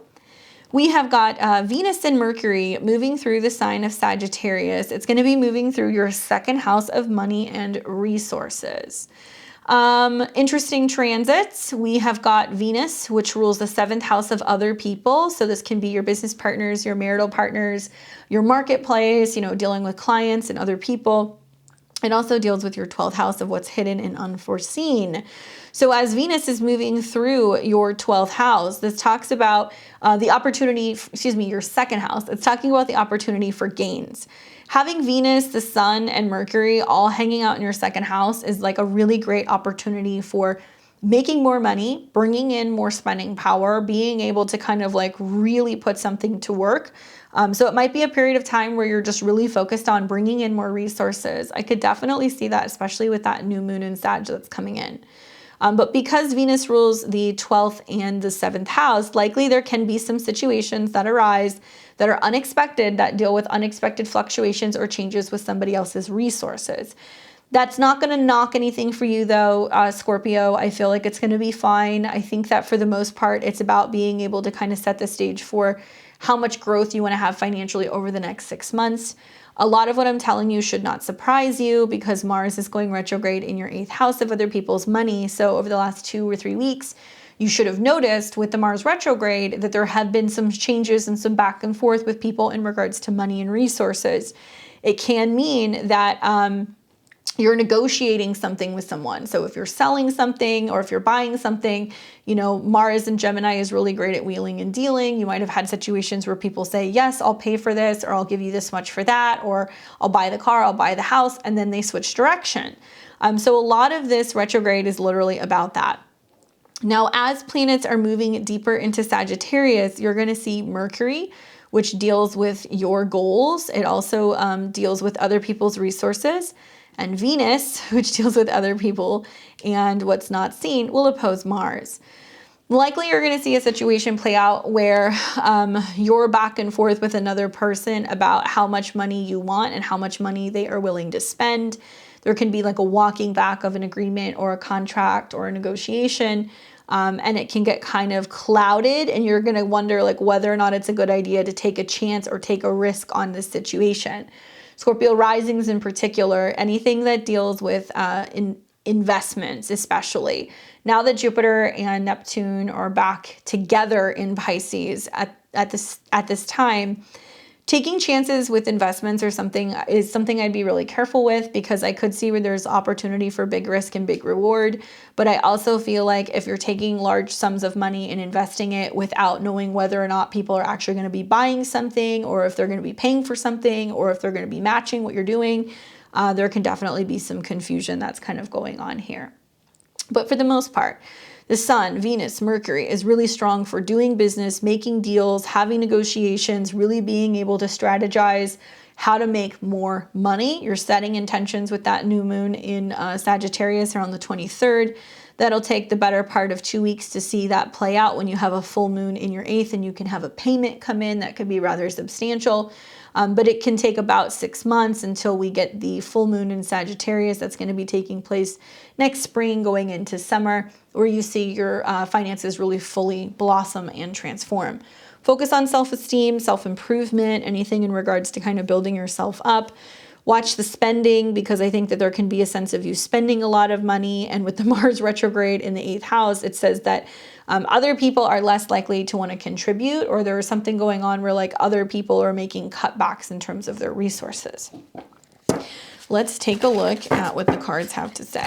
We have got Venus and Mercury moving through the sign of Sagittarius. It's going to be moving through your second house of money and resources. Interesting transits. We have got Venus, which rules the seventh house of other people. So this can be your business partners, your marital partners, your marketplace, you know, dealing with clients and other people. It also deals with your 12th house of what's hidden and unforeseen. So as Venus is moving through your 12th house, this talks about the opportunity, your second house. It's talking about the opportunity for gains. Having Venus, the Sun, and Mercury all hanging out in your second house is like a really great opportunity for making more money, bringing in more spending power, being able to kind of like really put something to work. So it might be a period of time where you're just really focused on bringing in more resources. I could definitely see that, especially with that new moon in Sag that's coming in. But because Venus rules the 12th and the 7th house, likely there can be some situations that arise that are unexpected, that deal with unexpected fluctuations or changes with somebody else's resources. That's not going to knock anything for you though, Scorpio. I feel like it's going to be fine. I think that for the most part, it's about being able to kind of set the stage for how much growth you want to have financially over the next 6 months. A lot of what I'm telling you should not surprise you because Mars is going retrograde in your 8th house of other people's money. So over the last 2 or 3 weeks, you should have noticed with the Mars retrograde that there have been some changes and some back and forth with people in regards to money and resources. It can mean that you're negotiating something with someone. So if you're selling something or if you're buying something, you know, Mars and Gemini is really great at wheeling and dealing. You might have had situations where people say, yes, I'll pay for this, or I'll give you this much for that, or I'll buy the car, I'll buy the house, and then they switch direction. So a lot of this retrograde is literally about that. Now, as planets are moving deeper into Sagittarius, you're going to see Mercury, which deals with your goals. It also deals with other people's resources. And Venus, which deals with other people and what's not seen, will oppose Mars. Likely you're going to see a situation play out where you're back and forth with another person about how much money you want and how much money they are willing to spend. There can be like a walking back of an agreement or a contract or a negotiation, and it can get kind of clouded, and you're going to wonder like whether or not it's a good idea to take a chance or take a risk on this situation. Scorpio risings in particular, anything that deals with investments especially. Now that Jupiter and Neptune are back together in Pisces at this time, Taking chances with investments or something is something I'd be really careful with, because I could see where there's opportunity for big risk and big reward. But I also feel like if you're taking large sums of money and investing it without knowing whether or not people are actually going to be buying something, or if they're going to be paying for something, or if they're going to be matching what you're doing, there can definitely be some confusion that's kind of going on here. But for the most part, the Sun, Venus, Mercury is really strong for doing business, making deals, having negotiations, really being able to strategize how to make more money. You're setting intentions with that new moon in Sagittarius around the 23rd. That'll take the better part of 2 weeks to see that play out when you have a full moon in your 8th, and you can have a payment come in that could be rather substantial. But it can take about 6 months until we get the full moon in Sagittarius. That's going to be taking place next spring going into summer, where you see your finances really fully blossom and transform. Focus on self-esteem, self-improvement, anything in regards to kind of building yourself up. Watch the spending, because I think that there can be a sense of you spending a lot of money. And with the Mars retrograde in the 8th house, it says that other people are less likely to want to contribute, or there is something going on where like other people are making cutbacks in terms of their resources. Let's take a look at what the cards have to say.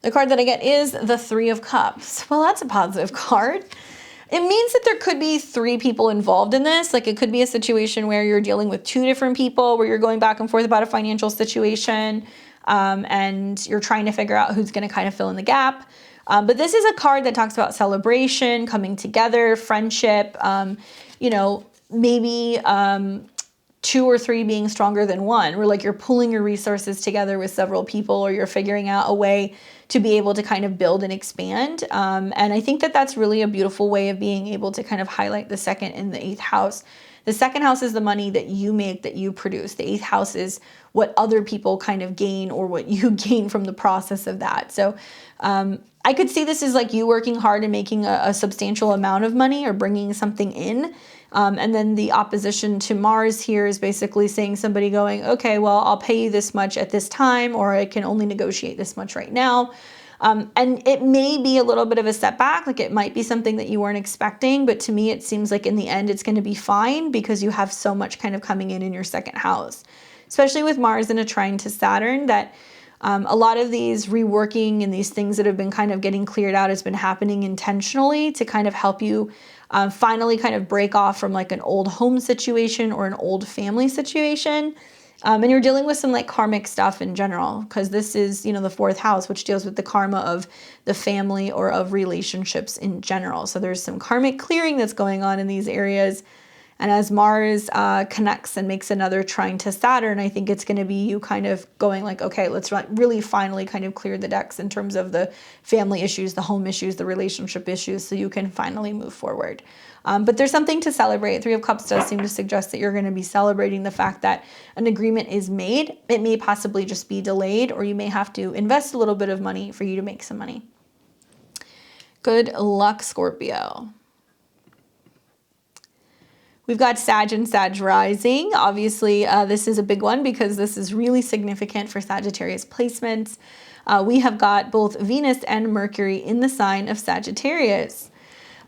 The card that I get is the Three of Cups. Well, that's a positive card. It means that there could be 3 people involved in this. Like it could be a situation where you're dealing with 2 different people, where you're going back and forth about a financial situation, and you're trying to figure out who's going to kind of fill in the gap. But this is a card that talks about celebration, coming together, friendship, you know, maybe 2 or 3 being stronger than one, where like you're pulling your resources together with several people, or you're figuring out a way to be able to kind of build and expand. And I think that that's really a beautiful way of being able to kind of highlight the 2nd and the 8th house. The 2nd house is the money that you make, that you produce. The 8th house is what other people kind of gain, or what you gain from the process of that. So I could see this as like you working hard and making a substantial amount of money, or bringing something in. And then the opposition to Mars here is basically saying somebody going, okay, well, I'll pay you this much at this time, or I can only negotiate this much right now. And it may be a little bit of a setback, like it might be something that you weren't expecting, but to me, it seems like in the end, it's going to be fine, because you have so much kind of coming in your 2nd house, especially with Mars in a trine to Saturn, that a lot of these reworking and these things that have been kind of getting cleared out has been happening intentionally to kind of help you finally kind of break off from like an old home situation or an old family situation. And you're dealing with some like karmic stuff in general, because this is, you know, the 4th house, which deals with the karma of the family or of relationships in general. So there's some karmic clearing that's going on in these areas. And as Mars connects and makes another trine to Saturn, I think it's going to be you kind of going like, okay, let's really finally kind of clear the decks in terms of the family issues, the home issues, the relationship issues, so you can finally move forward. But there's something to celebrate. 3 of Cups does seem to suggest that you're going to be celebrating the fact that an agreement is made. It may possibly just be delayed, or you may have to invest a little bit of money for you to make some money. Good luck, Scorpio. We've got Sag and Sag rising. Obviously, this is a big one, because this is really significant for Sagittarius placements. We have got both Venus and Mercury in the sign of Sagittarius.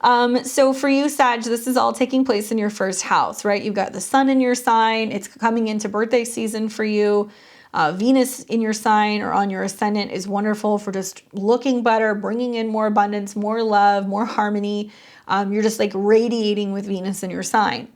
So for you, Sag, this is all taking place in your 1st house, right? You've got the sun in your sign. It's coming into birthday season for you. Venus in your sign or on your ascendant is wonderful for just looking better, bringing in more abundance, more love, more harmony. You're just like radiating with Venus in your sign.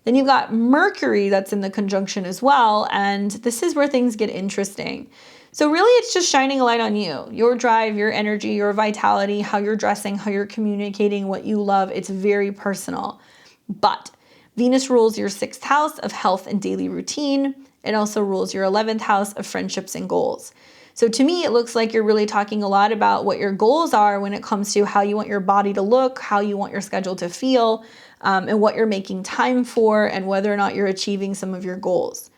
Then you've got Mercury that's in the conjunction as well. And this is where things get interesting. So really, it's just shining a light on you, your drive, your energy, your vitality, how you're dressing, how you're communicating, what you love. It's very personal. But Venus rules your 6th house of health and daily routine. It also rules your 11th house of friendships and goals. So to me, it looks like you're really talking a lot about what your goals are when it comes to how you want your body to look, how you want your schedule to feel, and what you're making time for, and whether or not you're achieving some of your goals.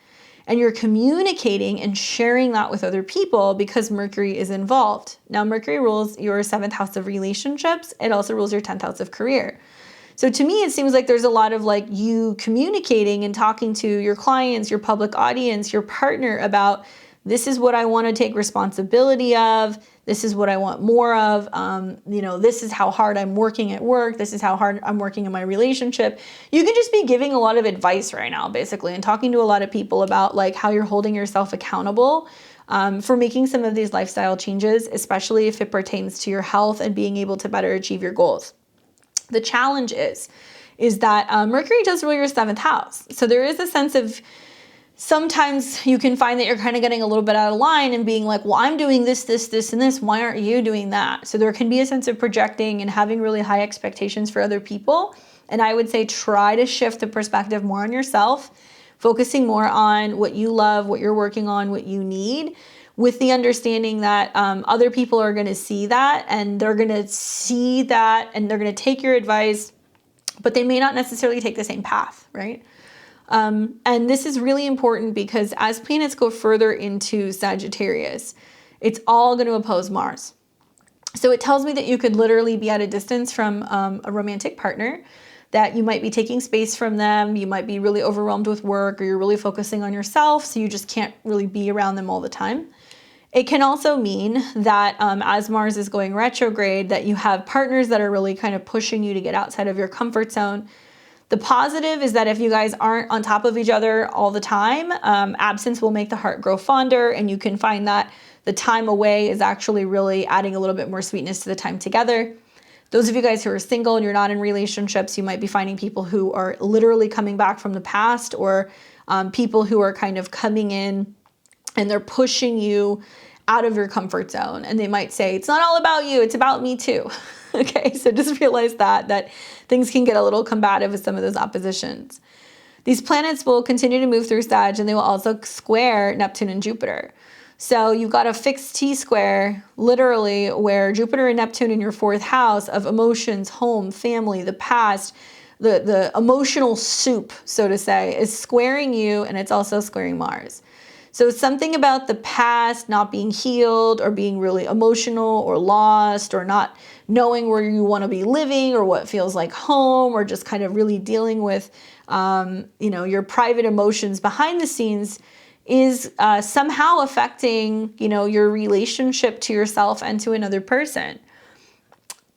And you're communicating and sharing that with other people, because Mercury is involved. Now, Mercury rules your 7th house of relationships. It also rules your 10th house of career. So to me, it seems like there's a lot of like you communicating and talking to your clients, your public audience, your partner about, this is what I want to take responsibility of. This is what I want more of. You know, this is how hard I'm working at work. This is how hard I'm working in my relationship. You can just be giving a lot of advice right now, basically, and talking to a lot of people about like how you're holding yourself accountable for making some of these lifestyle changes, especially if it pertains to your health and being able to better achieve your goals. The challenge is that Mercury does rule your 7th house. So there is a sense of sometimes you can find that you're kind of getting a little bit out of line and being like, well, I'm doing this, this, this, and this. Why aren't you doing that? So there can be a sense of projecting and having really high expectations for other people. And I would say try to shift the perspective more on yourself, focusing more on what you love, what you're working on, what you need, with the understanding that other people are going to see that, and they're going to see that, and they're going to take your advice, but they may not necessarily take the same path, right? And this is really important because as planets go further into Sagittarius, it's all going to oppose Mars. So it tells me that you could literally be at a distance from a romantic partner, that you might be taking space from them, you might be really overwhelmed with work, or you're really focusing on yourself, so you just can't really be around them all the time. It can also mean that as Mars is going retrograde, that you have partners that are really kind of pushing you to get outside of your comfort zone. The positive is that if you guys aren't on top of each other all the time, absence will make the heart grow fonder, and you can find that the time away is actually really adding a little bit more sweetness to the time together. Those of you guys who are single and you're not in relationships, you might be finding people who are literally coming back from the past, or people who are kind of coming in and they're pushing you out of your comfort zone. And they might say, it's not all about you, it's about me too. Okay, so just realize that things can get a little combative with some of those oppositions. These planets will continue to move through Sag, and they will also square Neptune and Jupiter. So you've got a fixed T-square, literally, where Jupiter and Neptune in your 4th house of emotions, home, family, the past, the emotional soup, so to say, is squaring you, and it's also squaring Mars. So something about the past not being healed, or being really emotional or lost, or not knowing where you want to be living or what feels like home, or just kind of really dealing with, your private emotions behind the scenes is somehow affecting, your relationship to yourself and to another person.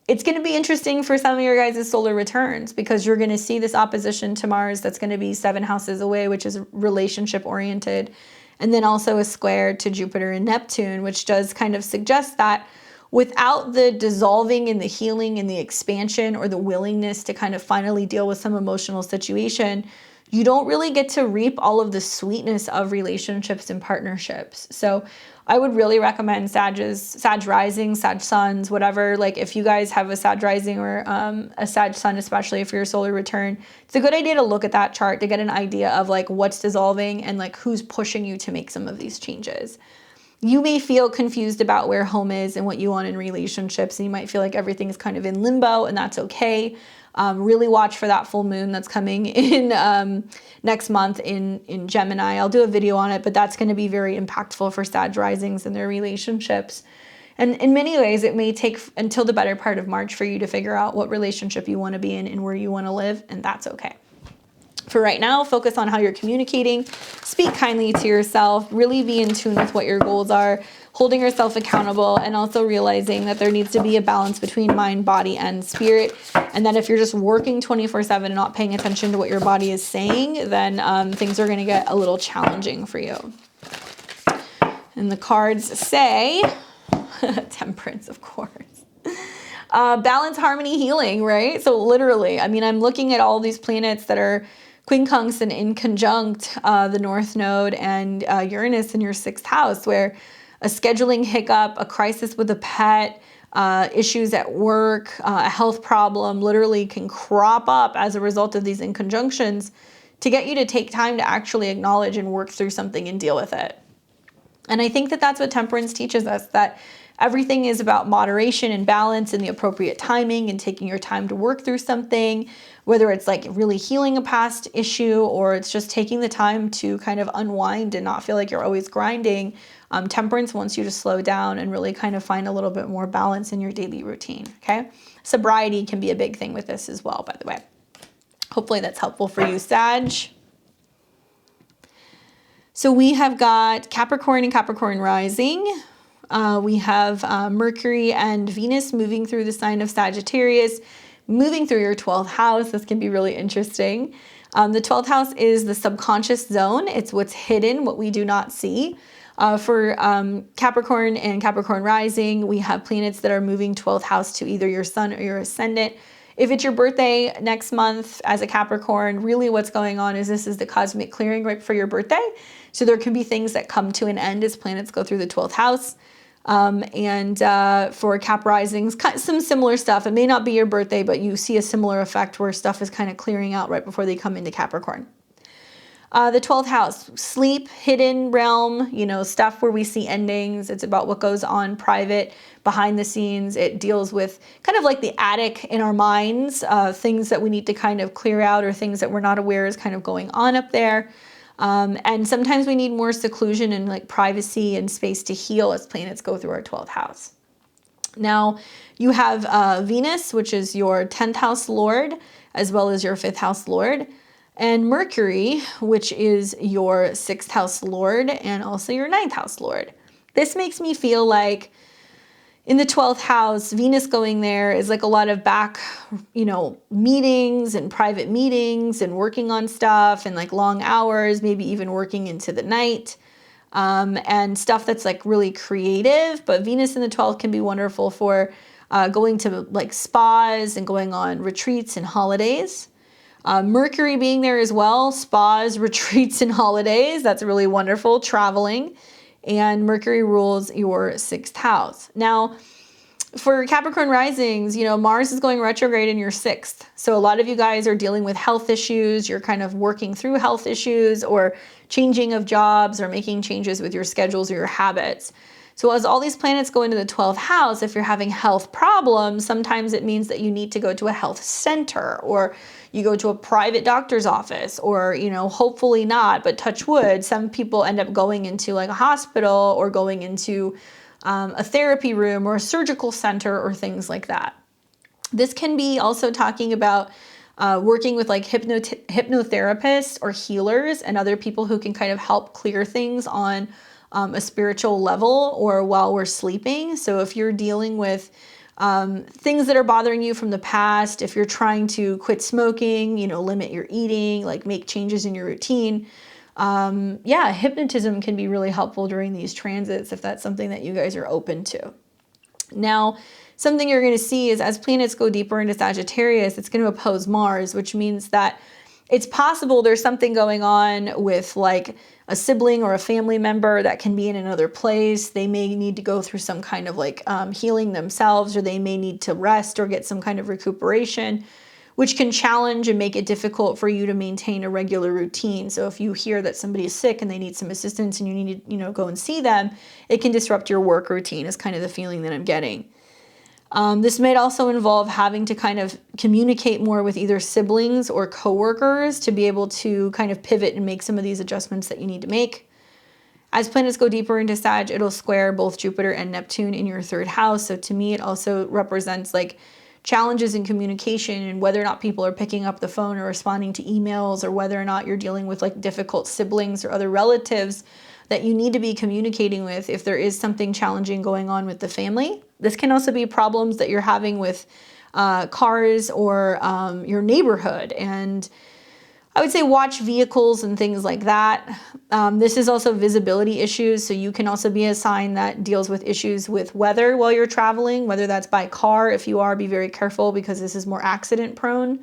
It's going to be interesting for some of your guys' solar returns, because you're going to see this opposition to Mars that's going to be 7 houses away, which is relationship oriented. And then also a square to Jupiter and Neptune, which does kind of suggest that without the dissolving and the healing and the expansion, or the willingness to kind of finally deal with some emotional situation, you don't really get to reap all of the sweetness of relationships and partnerships. So I would really recommend Sag rising, Sag suns, whatever. Like if you guys have a Sag rising or a Sag sun, especially for your solar return, it's a good idea to look at that chart to get an idea of like what's dissolving and like who's pushing you to make some of these changes. You may feel confused about where home is and what you want in relationships, and you might feel like everything's kind of in limbo, and that's okay. Really watch for that full moon that's coming in next month in Gemini. I'll do a video on it, but that's going to be very impactful for Sag risings and their relationships. And in many ways, it may take until the better part of March for you to figure out what relationship you want to be in and where you want to live, and that's okay. For right now, focus on how you're communicating, speak kindly to yourself, really be in tune with what your goals are, holding yourself accountable, and also realizing that there needs to be a balance between mind, body, and spirit. And that if you're just working 24/7 and not paying attention to what your body is saying, then things are going to get a little challenging for you. And the cards say, Temperance, of course. Balance, harmony, healing, right? So literally, I mean, I'm looking at all these planets that are quincunx and in conjunct the North Node and Uranus in your 6th house, where a scheduling hiccup, a crisis with a pet, issues at work, a health problem literally can crop up as a result of these inconjunctions to get you to take time to actually acknowledge and work through something and deal with it. And I think that that's what temperance teaches us, that everything is about moderation and balance and the appropriate timing and taking your time to work through something, whether it's like really healing a past issue or it's just taking the time to kind of unwind and not feel like you're always grinding. Temperance wants you to slow down and really kind of find a little bit more balance in your daily routine, okay? Sobriety can be a big thing with this as well, by the way. Hopefully that's helpful for you, Sag. So we have got Capricorn and Capricorn rising. we have Mercury and Venus moving through the sign of Sagittarius, moving through your 12th house. This can be really interesting. The 12th house is the subconscious zone. It's what's hidden, what we do not see. For Capricorn and Capricorn rising, we have planets that are moving 12th house to either your sun or your ascendant. If it's your birthday next month as a Capricorn, really what's going on is this is the cosmic clearing right before your birthday. So there can be things that come to an end as planets go through the 12th house. For Cap risings, some similar stuff. It may not be your birthday, but you see a similar effect where stuff is kind of clearing out right before they come into Capricorn. The 12th house, sleep, hidden realm, stuff where we see endings. It's about what goes on private, behind the scenes. It deals with kind of like the attic in our minds, things that we need to kind of clear out or things that we're not aware is kind of going on up there. And sometimes we need more seclusion and like privacy and space to heal as planets go through our 12th house. Now you have Venus, which is your 10th house lord, as well as your 5th house lord. And Mercury, which is your 6th house lord and also your 9th house lord. This makes me feel like in the 12th house, Venus going there is like a lot of back, meetings and private meetings and working on stuff and like long hours, maybe even working into the night, and stuff that's like really creative. But Venus in the 12th can be wonderful for going to like spas and going on retreats and holidays. Mercury being there as well, spas, retreats, and holidays. That's really wonderful, traveling. And Mercury rules your 6th house. Now, for Capricorn risings, Mars is going retrograde in your 6th. So a lot of you guys are dealing with health issues. You're kind of working through health issues or changing of jobs or making changes with your schedules or your habits. So as all these planets go into the 12th house, if you're having health problems, sometimes it means that you need to go to a health center or you go to a private doctor's office or, hopefully not, but touch wood, some people end up going into like a hospital or going into a therapy room or a surgical center or things like that. This can be also talking about working with like hypnotherapists or healers and other people who can kind of help clear things on a spiritual level or while we're sleeping. So if you're dealing with things that are bothering you from the past, if you're trying to quit smoking, limit your eating, like make changes in your routine, hypnotism can be really helpful during these transits if that's something that you guys are open to. Now, something you're going to see is as planets go deeper into Sagittarius, it's going to oppose Mars, which means that it's possible there's something going on with like a sibling or a family member that can be in another place. They may need to go through some kind of like healing themselves, or they may need to rest or get some kind of recuperation, which can challenge and make it difficult for you to maintain a regular routine. So if you hear that somebody is sick and they need some assistance and you need to, go and see them, it can disrupt your work routine is kind of the feeling that I'm getting. This might also involve having to kind of communicate more with either siblings or coworkers to be able to kind of pivot and make some of these adjustments that you need to make. As planets go deeper into Sag, it'll square both Jupiter and Neptune in your 3rd house. So to me, it also represents like challenges in communication and whether or not people are picking up the phone or responding to emails, or whether or not you're dealing with like difficult siblings or other relatives that you need to be communicating with if there is something challenging going on with the family. This can also be problems that you're having with cars or your neighborhood. And I would say watch vehicles and things like that. This is also visibility issues. So you can also be a sign that deals with issues with weather while you're traveling, whether that's by car. If you are, be very careful because this is more accident prone.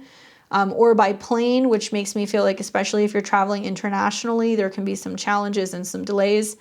Or by plane, which makes me feel like, especially if you're traveling internationally, there can be some challenges and some delays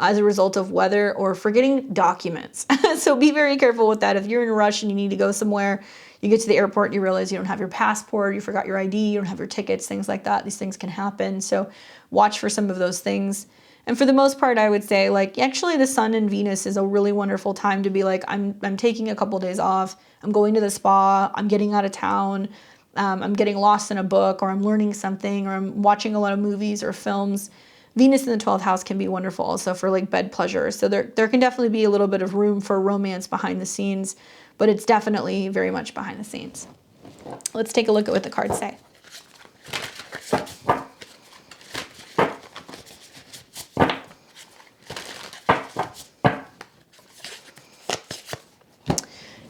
as a result of weather or forgetting documents. So be very careful with that. If you're in a rush and you need to go somewhere, you get to the airport and you realize you don't have your passport, you forgot your ID, you don't have your tickets, things like that. These things can happen. So watch for some of those things. And for the most part, I would say like actually the Sun and Venus is a really wonderful time to be like, I'm taking a couple days off. I'm going to the spa. I'm getting out of town. I'm getting lost in a book, or I'm learning something, or I'm watching a lot of movies or films. Venus in the 12th house can be wonderful also for like bed pleasure. So there can definitely be a little bit of room for romance behind the scenes, but it's definitely very much behind the scenes. Let's take a look at what the cards say.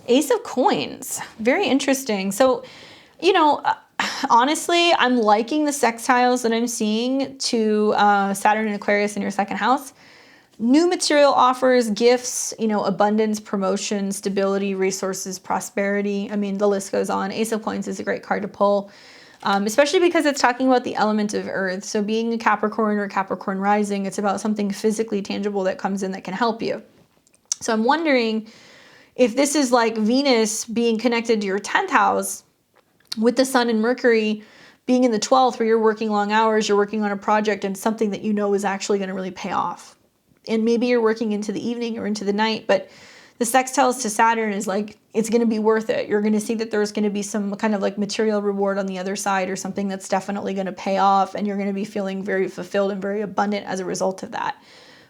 Ace of Coins. Very interesting. So, you know, honestly, I'm liking the sextiles that I'm seeing to Saturn and Aquarius in your second house. New material offers, gifts, you know, abundance, promotion, stability, resources, prosperity. I mean, the list goes on. Ace of Coins is a great card to pull, especially because it's talking about the element of earth. So being a Capricorn or Capricorn rising, it's about something physically tangible that comes in that can help you. So I'm wondering if this is like Venus being connected to your 10th house with the Sun and Mercury being in the 12th, where you're working long hours, you're working on a project and something that you know is actually going to really pay off. And maybe you're working into the evening or into the night, but the sextiles to Saturn is like, it's going to be worth it. You're going to see that there's going to be some kind of like material reward on the other side, or something that's definitely going to pay off. And you're going to be feeling very fulfilled and very abundant as a result of that.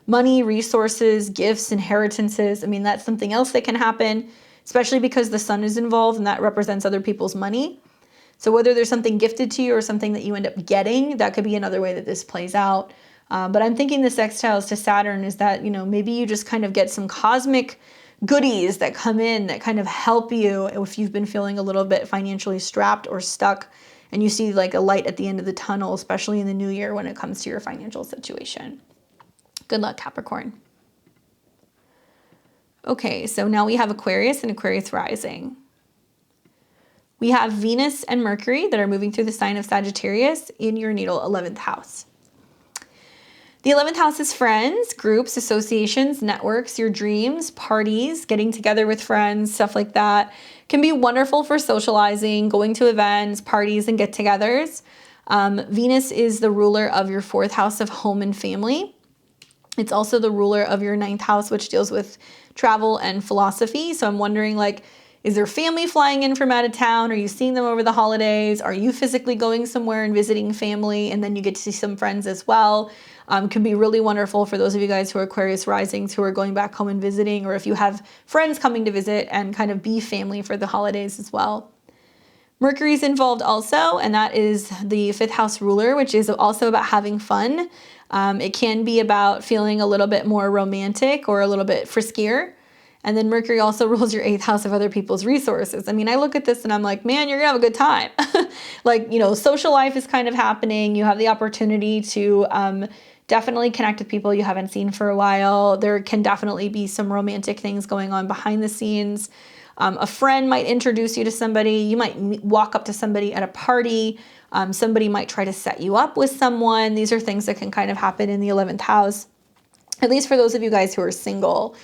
Money, resources, gifts, inheritances. I mean, that's something else that can happen, especially because the Sun is involved and that represents other people's money. So whether there's something gifted to you or something that you end up getting, that could be another way that this plays out. But I'm thinking the sextiles to Saturn is that, you know, maybe you just kind of get some cosmic goodies that come in that kind of help you if you've been feeling a little bit financially strapped or stuck, and you see like a light at the end of the tunnel, especially in the new year when it comes to your financial situation. Good luck, Capricorn. Okay, so now we have Aquarius and Aquarius rising. We have Venus and Mercury that are moving through the sign of Sagittarius in your natal 11th house. The 11th house is friends, groups, associations, networks, your dreams, parties, getting together with friends, stuff like that. Can be wonderful for socializing, going to events, parties, and get-togethers. Venus is the ruler of your 4th house of home and family. It's also the ruler of your 9th house, which deals with travel and philosophy. So I'm wondering, like, is there family flying in from out of town? Are you seeing them over the holidays? Are you physically going somewhere and visiting family? And then you get to see some friends as well. Can be really wonderful for those of you guys who are Aquarius risings who are going back home and visiting, or if you have friends coming to visit and kind of be family for the holidays as well. Mercury's involved also, and that is the 5th house ruler, which is also about having fun. It can be about feeling a little bit more romantic or a little bit friskier. And then Mercury also rules your 8th house of other people's resources. I mean, I look at this and I'm like, man, you're gonna have a good time. Like, you know, social life is kind of happening. You have the opportunity to definitely connect with people you haven't seen for a while. There can definitely be some romantic things going on behind the scenes. A friend might introduce you to somebody. You might walk up to somebody at a party. Somebody might try to set you up with someone. These are things that can kind of happen in the 11th house, at least for those of you guys who are single.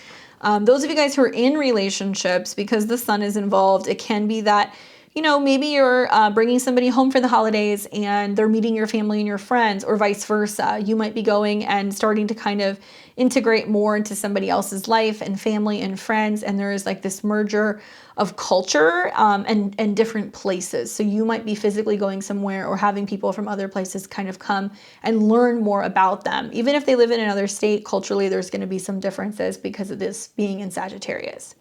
Those of you guys who are in relationships, because the Sun is involved, it can be that, you know, maybe you're bringing somebody home for the holidays and they're meeting your family and your friends, or vice versa. You might be going and starting to kind of integrate more into somebody else's life and family and friends, and there is like this merger of culture and different places. So you might be physically going somewhere or having people from other places kind of come and learn more about them. Even if they live in another state, culturally there's going to be some differences because of this being in Sagittarius.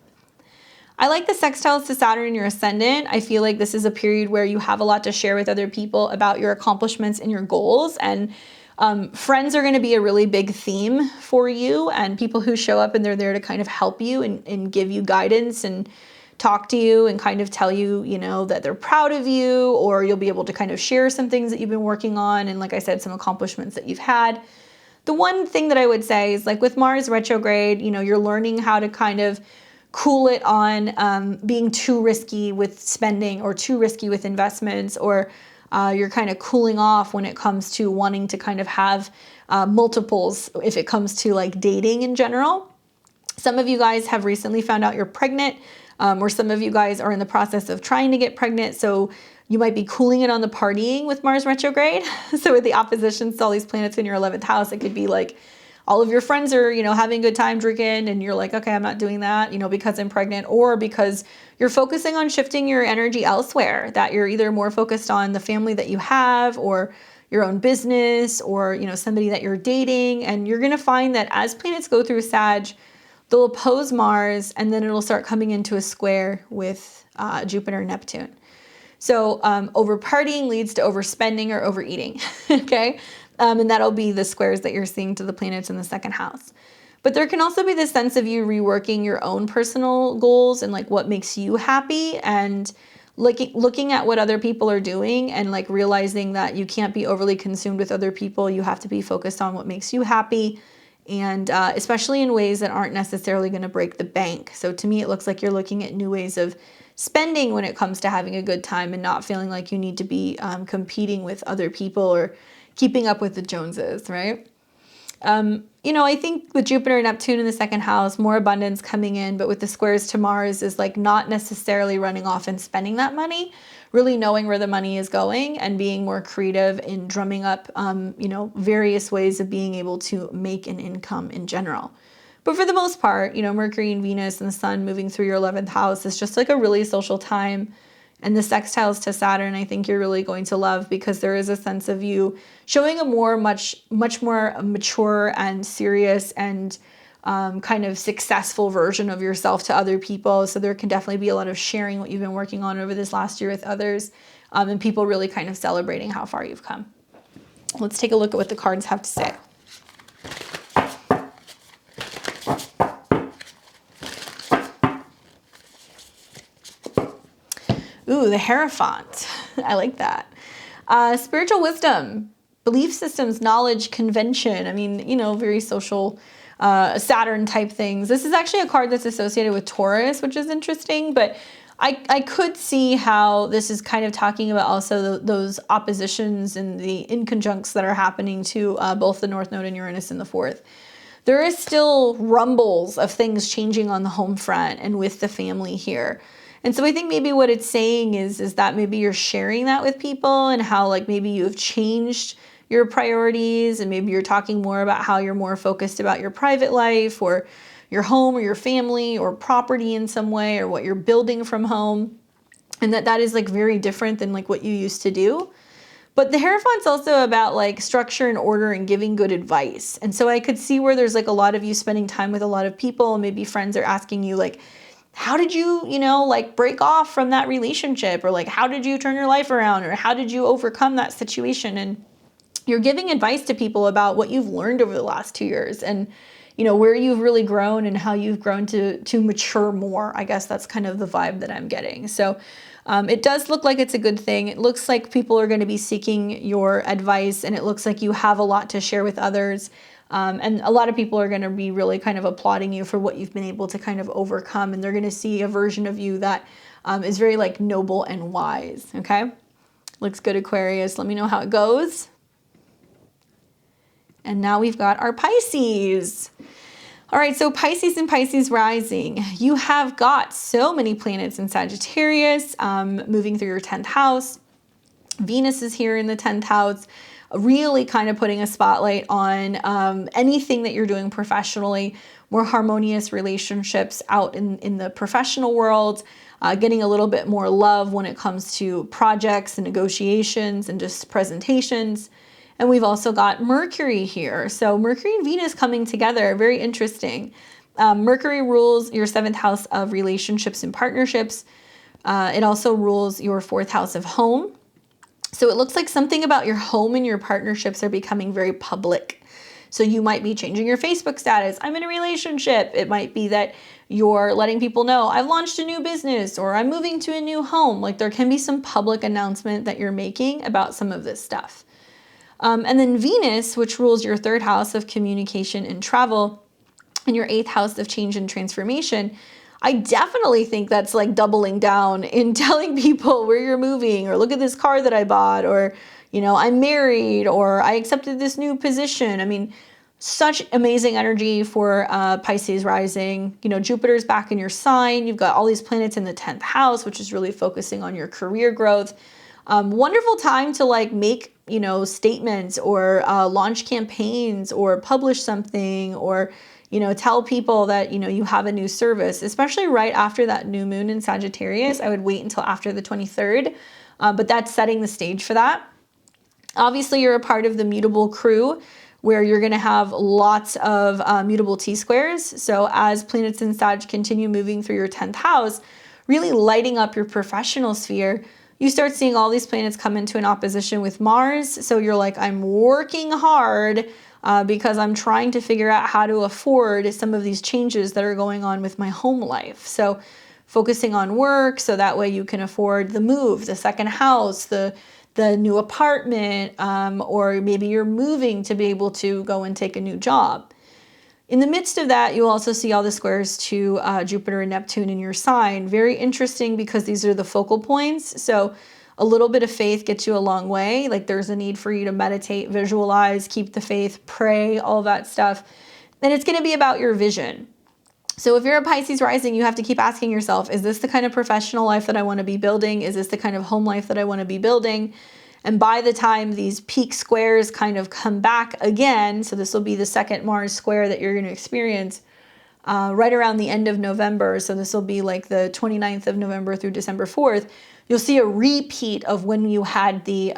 I like the sextiles to Saturn in your ascendant. I feel like this is a period where you have a lot to share with other people about your accomplishments and your goals, and friends are going to be a really big theme for you, and people who show up and they're there to kind of help you and give you guidance and talk to you and kind of tell you, you know, that they're proud of you, or you'll be able to kind of share some things that you've been working on, and like I said, some accomplishments that you've had. The one thing that I would say is, like with Mars retrograde, you know, you're learning how to kind of cool it on being too risky with spending or too risky with investments, or you're kind of cooling off when it comes to wanting to kind of have multiples if it comes to like dating in general. Some of you guys have recently found out you're pregnant, or some of you guys are in the process of trying to get pregnant, so you might be cooling it on the partying with Mars retrograde. So with the oppositions to all these planets in your 11th house, it could be like all of your friends are, you know, having a good time drinking, and you're like, okay, I'm not doing that, you know, because I'm pregnant, or because you're focusing on shifting your energy elsewhere, that you're either more focused on the family that you have, or your own business, or, you know, somebody that you're dating. And you're going to find that as planets go through Sag, they'll oppose Mars, and then it'll start coming into a square with Jupiter and Neptune. So over partying leads to overspending or overeating, okay? And that'll be the squares that you're seeing to the planets in the second house. But there can also be this sense of you reworking your own personal goals and like what makes you happy, and looking at what other people are doing and like realizing that you can't be overly consumed with other people. You have to be focused on what makes you happy, and especially in ways that aren't necessarily going to break the bank. So to me, it looks like you're looking at new ways of spending when it comes to having a good time and not feeling like you need to be competing with other people or keeping up with the Joneses, right? You know, I think with Jupiter and Neptune in the second house, more abundance coming in, but with the squares to Mars is like not necessarily running off and spending that money, really knowing where the money is going and being more creative in drumming up, you know, various ways of being able to make an income in general. But for the most part, you know, Mercury and Venus and the Sun moving through your 11th house is just like a really social time. And the sextiles to Saturn, I think you're really going to love, because there is a sense of you showing a much more mature and serious and kind of successful version of yourself to other people. So there can definitely be a lot of sharing what you've been working on over this last year with others, and people really kind of celebrating how far you've come. Let's take a look at what the cards have to say. Ooh, the Hierophant. I like that. Spiritual wisdom, belief systems, knowledge, convention. I mean, you know, very social Saturn type things. This is actually a card that's associated with Taurus, which is interesting, but I could see how this is kind of talking about also those oppositions and the inconjuncts that are happening to both the North Node and Uranus in the fourth. There is still rumbles of things changing on the home front and with the family here. And so I think maybe what it's saying is that maybe you're sharing that with people, and how like maybe you've changed your priorities, and maybe you're talking more about how you're more focused about your private life or your home or your family or property in some way, or what you're building from home. And that is like very different than like what you used to do. But the Hierophant's also about like structure and order and giving good advice. And so I could see where there's like a lot of you spending time with a lot of people, and maybe friends are asking you like, how did you, you know, like break off from that relationship? Or like, how did you turn your life around? Or how did you overcome that situation? And you're giving advice to people about what you've learned over the last 2 years, and, you know, where you've really grown and how you've grown to mature more. I guess that's kind of the vibe that I'm getting. So it does look like it's a good thing. It looks like people are going to be seeking your advice, and it looks like you have a lot to share with others. And a lot of people are going to be really kind of applauding you for what you've been able to kind of overcome. And they're going to see a version of you that is very like noble and wise. Okay. Looks good, Aquarius. Let me know how it goes. And now we've got our Pisces. All right. So Pisces and Pisces rising, you have got so many planets in Sagittarius, moving through your 10th house. Venus is here in the 10th house, really kind of putting a spotlight on anything that you're doing professionally, more harmonious relationships out in the professional world, getting a little bit more love when it comes to projects and negotiations and just presentations. And we've also got Mercury here. So Mercury and Venus coming together, very interesting. Mercury rules your 7th house of relationships and partnerships. It also rules your 4th house of home. So it looks like something about your home and your partnerships are becoming very public. So you might be changing your Facebook status. I'm in a relationship. It might be that you're letting people know I've launched a new business, or I'm moving to a new home. Like there can be some public announcement that you're making about some of this stuff. And then Venus, which rules your 3rd house of communication and travel, and your 8th house of change and transformation, I definitely think that's like doubling down in telling people where you're moving, or look at this car that I bought, or, you know, I'm married, or I accepted this new position. I mean, such amazing energy for Pisces rising. You know, Jupiter's back in your sign. You've got all these planets in the 10th house, which is really focusing on your career growth. Wonderful time to like make, you know, statements, or launch campaigns, or publish something, or, you know, tell people that, you know, you have a new service, especially right after that new moon in Sagittarius. I would wait until after the 23rd, but that's setting the stage for that. Obviously, you're a part of the mutable crew, where you're going to have lots of mutable T-squares. So as planets in Sag continue moving through your 10th house, really lighting up your professional sphere, you start seeing all these planets come into an opposition with Mars. So you're like, I'm working hard because I'm trying to figure out how to afford some of these changes that are going on with my home life. So focusing on work, so that way you can afford the move, the second house, the new apartment, or maybe you're moving to be able to go and take a new job. In the midst of that, you'll also see all the squares to Jupiter and Neptune in your sign. Very interesting because these are the focal points. So a little bit of faith gets you a long way. Like there's a need for you to meditate, visualize, keep the faith, pray, all that stuff. And it's going to be about your vision. So if you're a Pisces rising, you have to keep asking yourself, is this the kind of professional life that I want to be building? Is this the kind of home life that I want to be building? And by the time these peak squares kind of come back again, so this will be the second Mars square that you're going to experience right around the end of November. So this will be like the 29th of November through December 4th. You'll see a repeat of when you had the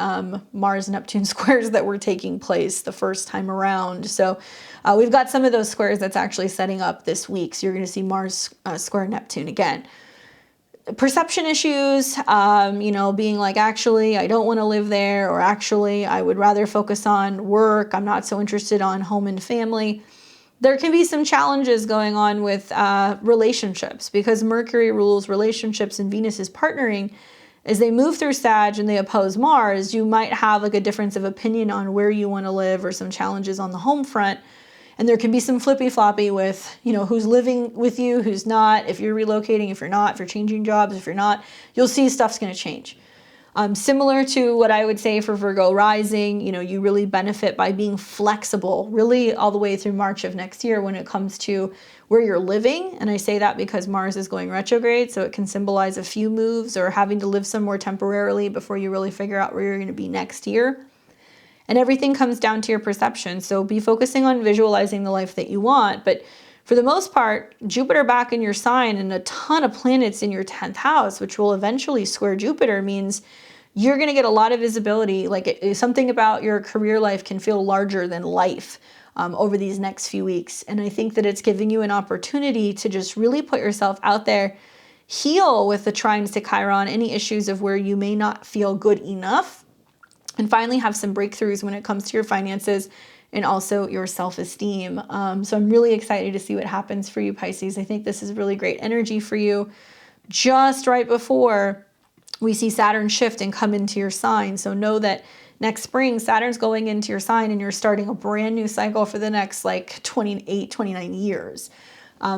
Mars-Neptune squares that were taking place the first time around. So we've got some of those squares that's actually setting up this week. So you're going to see Mars square Neptune again. Perception issues, being like, actually, I don't want to live there, or actually, I would rather focus on work. I'm not so interested on home and family. There can be some challenges going on with relationships because Mercury rules relationships and Venus is partnering. As they move through Sag and they oppose Mars, you might have like a difference of opinion on where you want to live or some challenges on the home front. And there can be some flippy-floppy with, who's living with you, who's not, if you're relocating, if you're not, if you're changing jobs, if you're not, you'll see stuff's going to change. Similar to what I would say for Virgo rising, you really benefit by being flexible, really all the way through March of next year when it comes to where you're living. And I say that because Mars is going retrograde, so it can symbolize a few moves or having to live somewhere temporarily before you really figure out where you're going to be next year. And everything comes down to your perception. So be focusing on visualizing the life that you want. But for the most part, Jupiter back in your sign and a ton of planets in your 10th house, which will eventually square Jupiter, means you're going to get a lot of visibility. Like something about your career life can feel larger than life over these next few weeks. And I think that it's giving you an opportunity to just really put yourself out there, heal with the trines to Chiron, any issues of where you may not feel good enough, and finally have some breakthroughs when it comes to your finances and also your self-esteem. So I'm really excited to see what happens for you, Pisces. I think this is really great energy for you just right before we see Saturn shift and come into your sign. So know that next spring, Saturn's going into your sign and you're starting a brand new cycle for the next like 28, 29 years.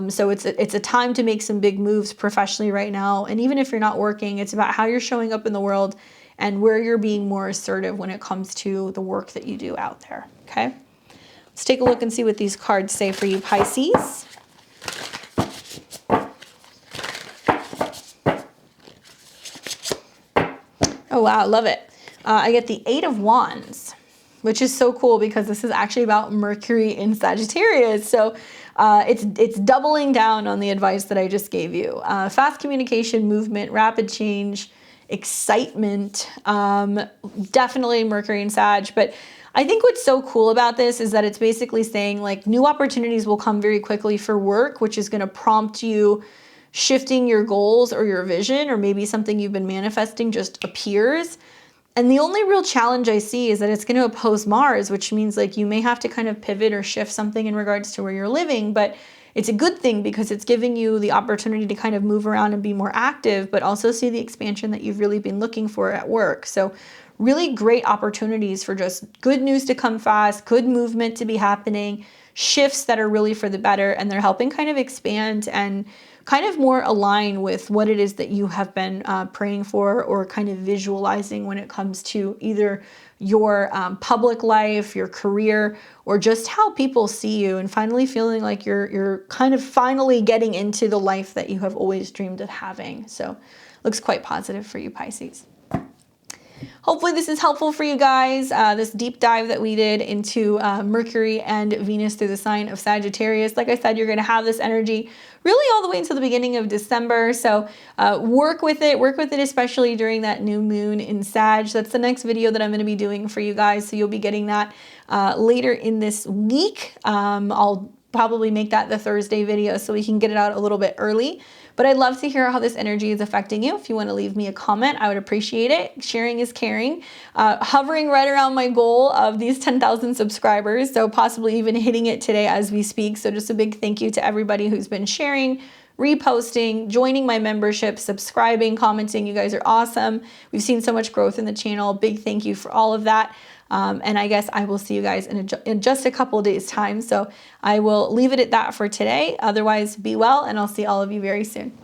So it's a time to make some big moves professionally right now. And even if you're not working, it's about how you're showing up in the world and where you're being more assertive when it comes to the work that you do out there, okay? Let's take a look and see what these cards say for you, Pisces. Oh, wow, I love it. I get the 8 of Wands, which is so cool because this is actually about Mercury in Sagittarius. So it's doubling down on the advice that I just gave you. Fast communication, movement, rapid change, excitement, definitely Mercury and Sag. But I think what's so cool about this is that it's basically saying like new opportunities will come very quickly for work, which is going to prompt you shifting your goals or your vision, or maybe something you've been manifesting just appears. And the only real challenge I see is that it's going to oppose Mars, which means like you may have to kind of pivot or shift something in regards to where you're living, but it's a good thing because it's giving you the opportunity to kind of move around and be more active, but also see the expansion that you've really been looking for at work. So really great opportunities for just good news to come fast, good movement to be happening, shifts that are really for the better, and they're helping kind of expand and kind of more align with what it is that you have been praying for or kind of visualizing when it comes to either your public life, your career, or just how people see you, and finally feeling like you're kind of finally getting into the life that you have always dreamed of having. So looks quite positive for you, Pisces. Hopefully this is helpful for you guys, this deep dive that we did into Mercury and Venus through the sign of Sagittarius. Like I said, you're going to have this energy really all the way until the beginning of December. So work with it especially during that new moon in Sag. That's the next video that I'm going to be doing for you guys. So you'll be getting that later in this week. I'll probably make that the Thursday video so we can get it out a little bit early. But I'd love to hear how this energy is affecting you. If you want to leave me a comment, I would appreciate it. Sharing is caring. Hovering right around my goal of these 10,000 subscribers, so possibly even hitting it today as we speak. So just a big thank you to everybody who's been sharing, reposting, joining my membership, subscribing, commenting. You guys are awesome. We've seen so much growth in the channel. Big thank you for all of that. And I guess I will see you guys in just a couple of days time. So I will leave it at that for today. Otherwise, be well, and I'll see all of you very soon.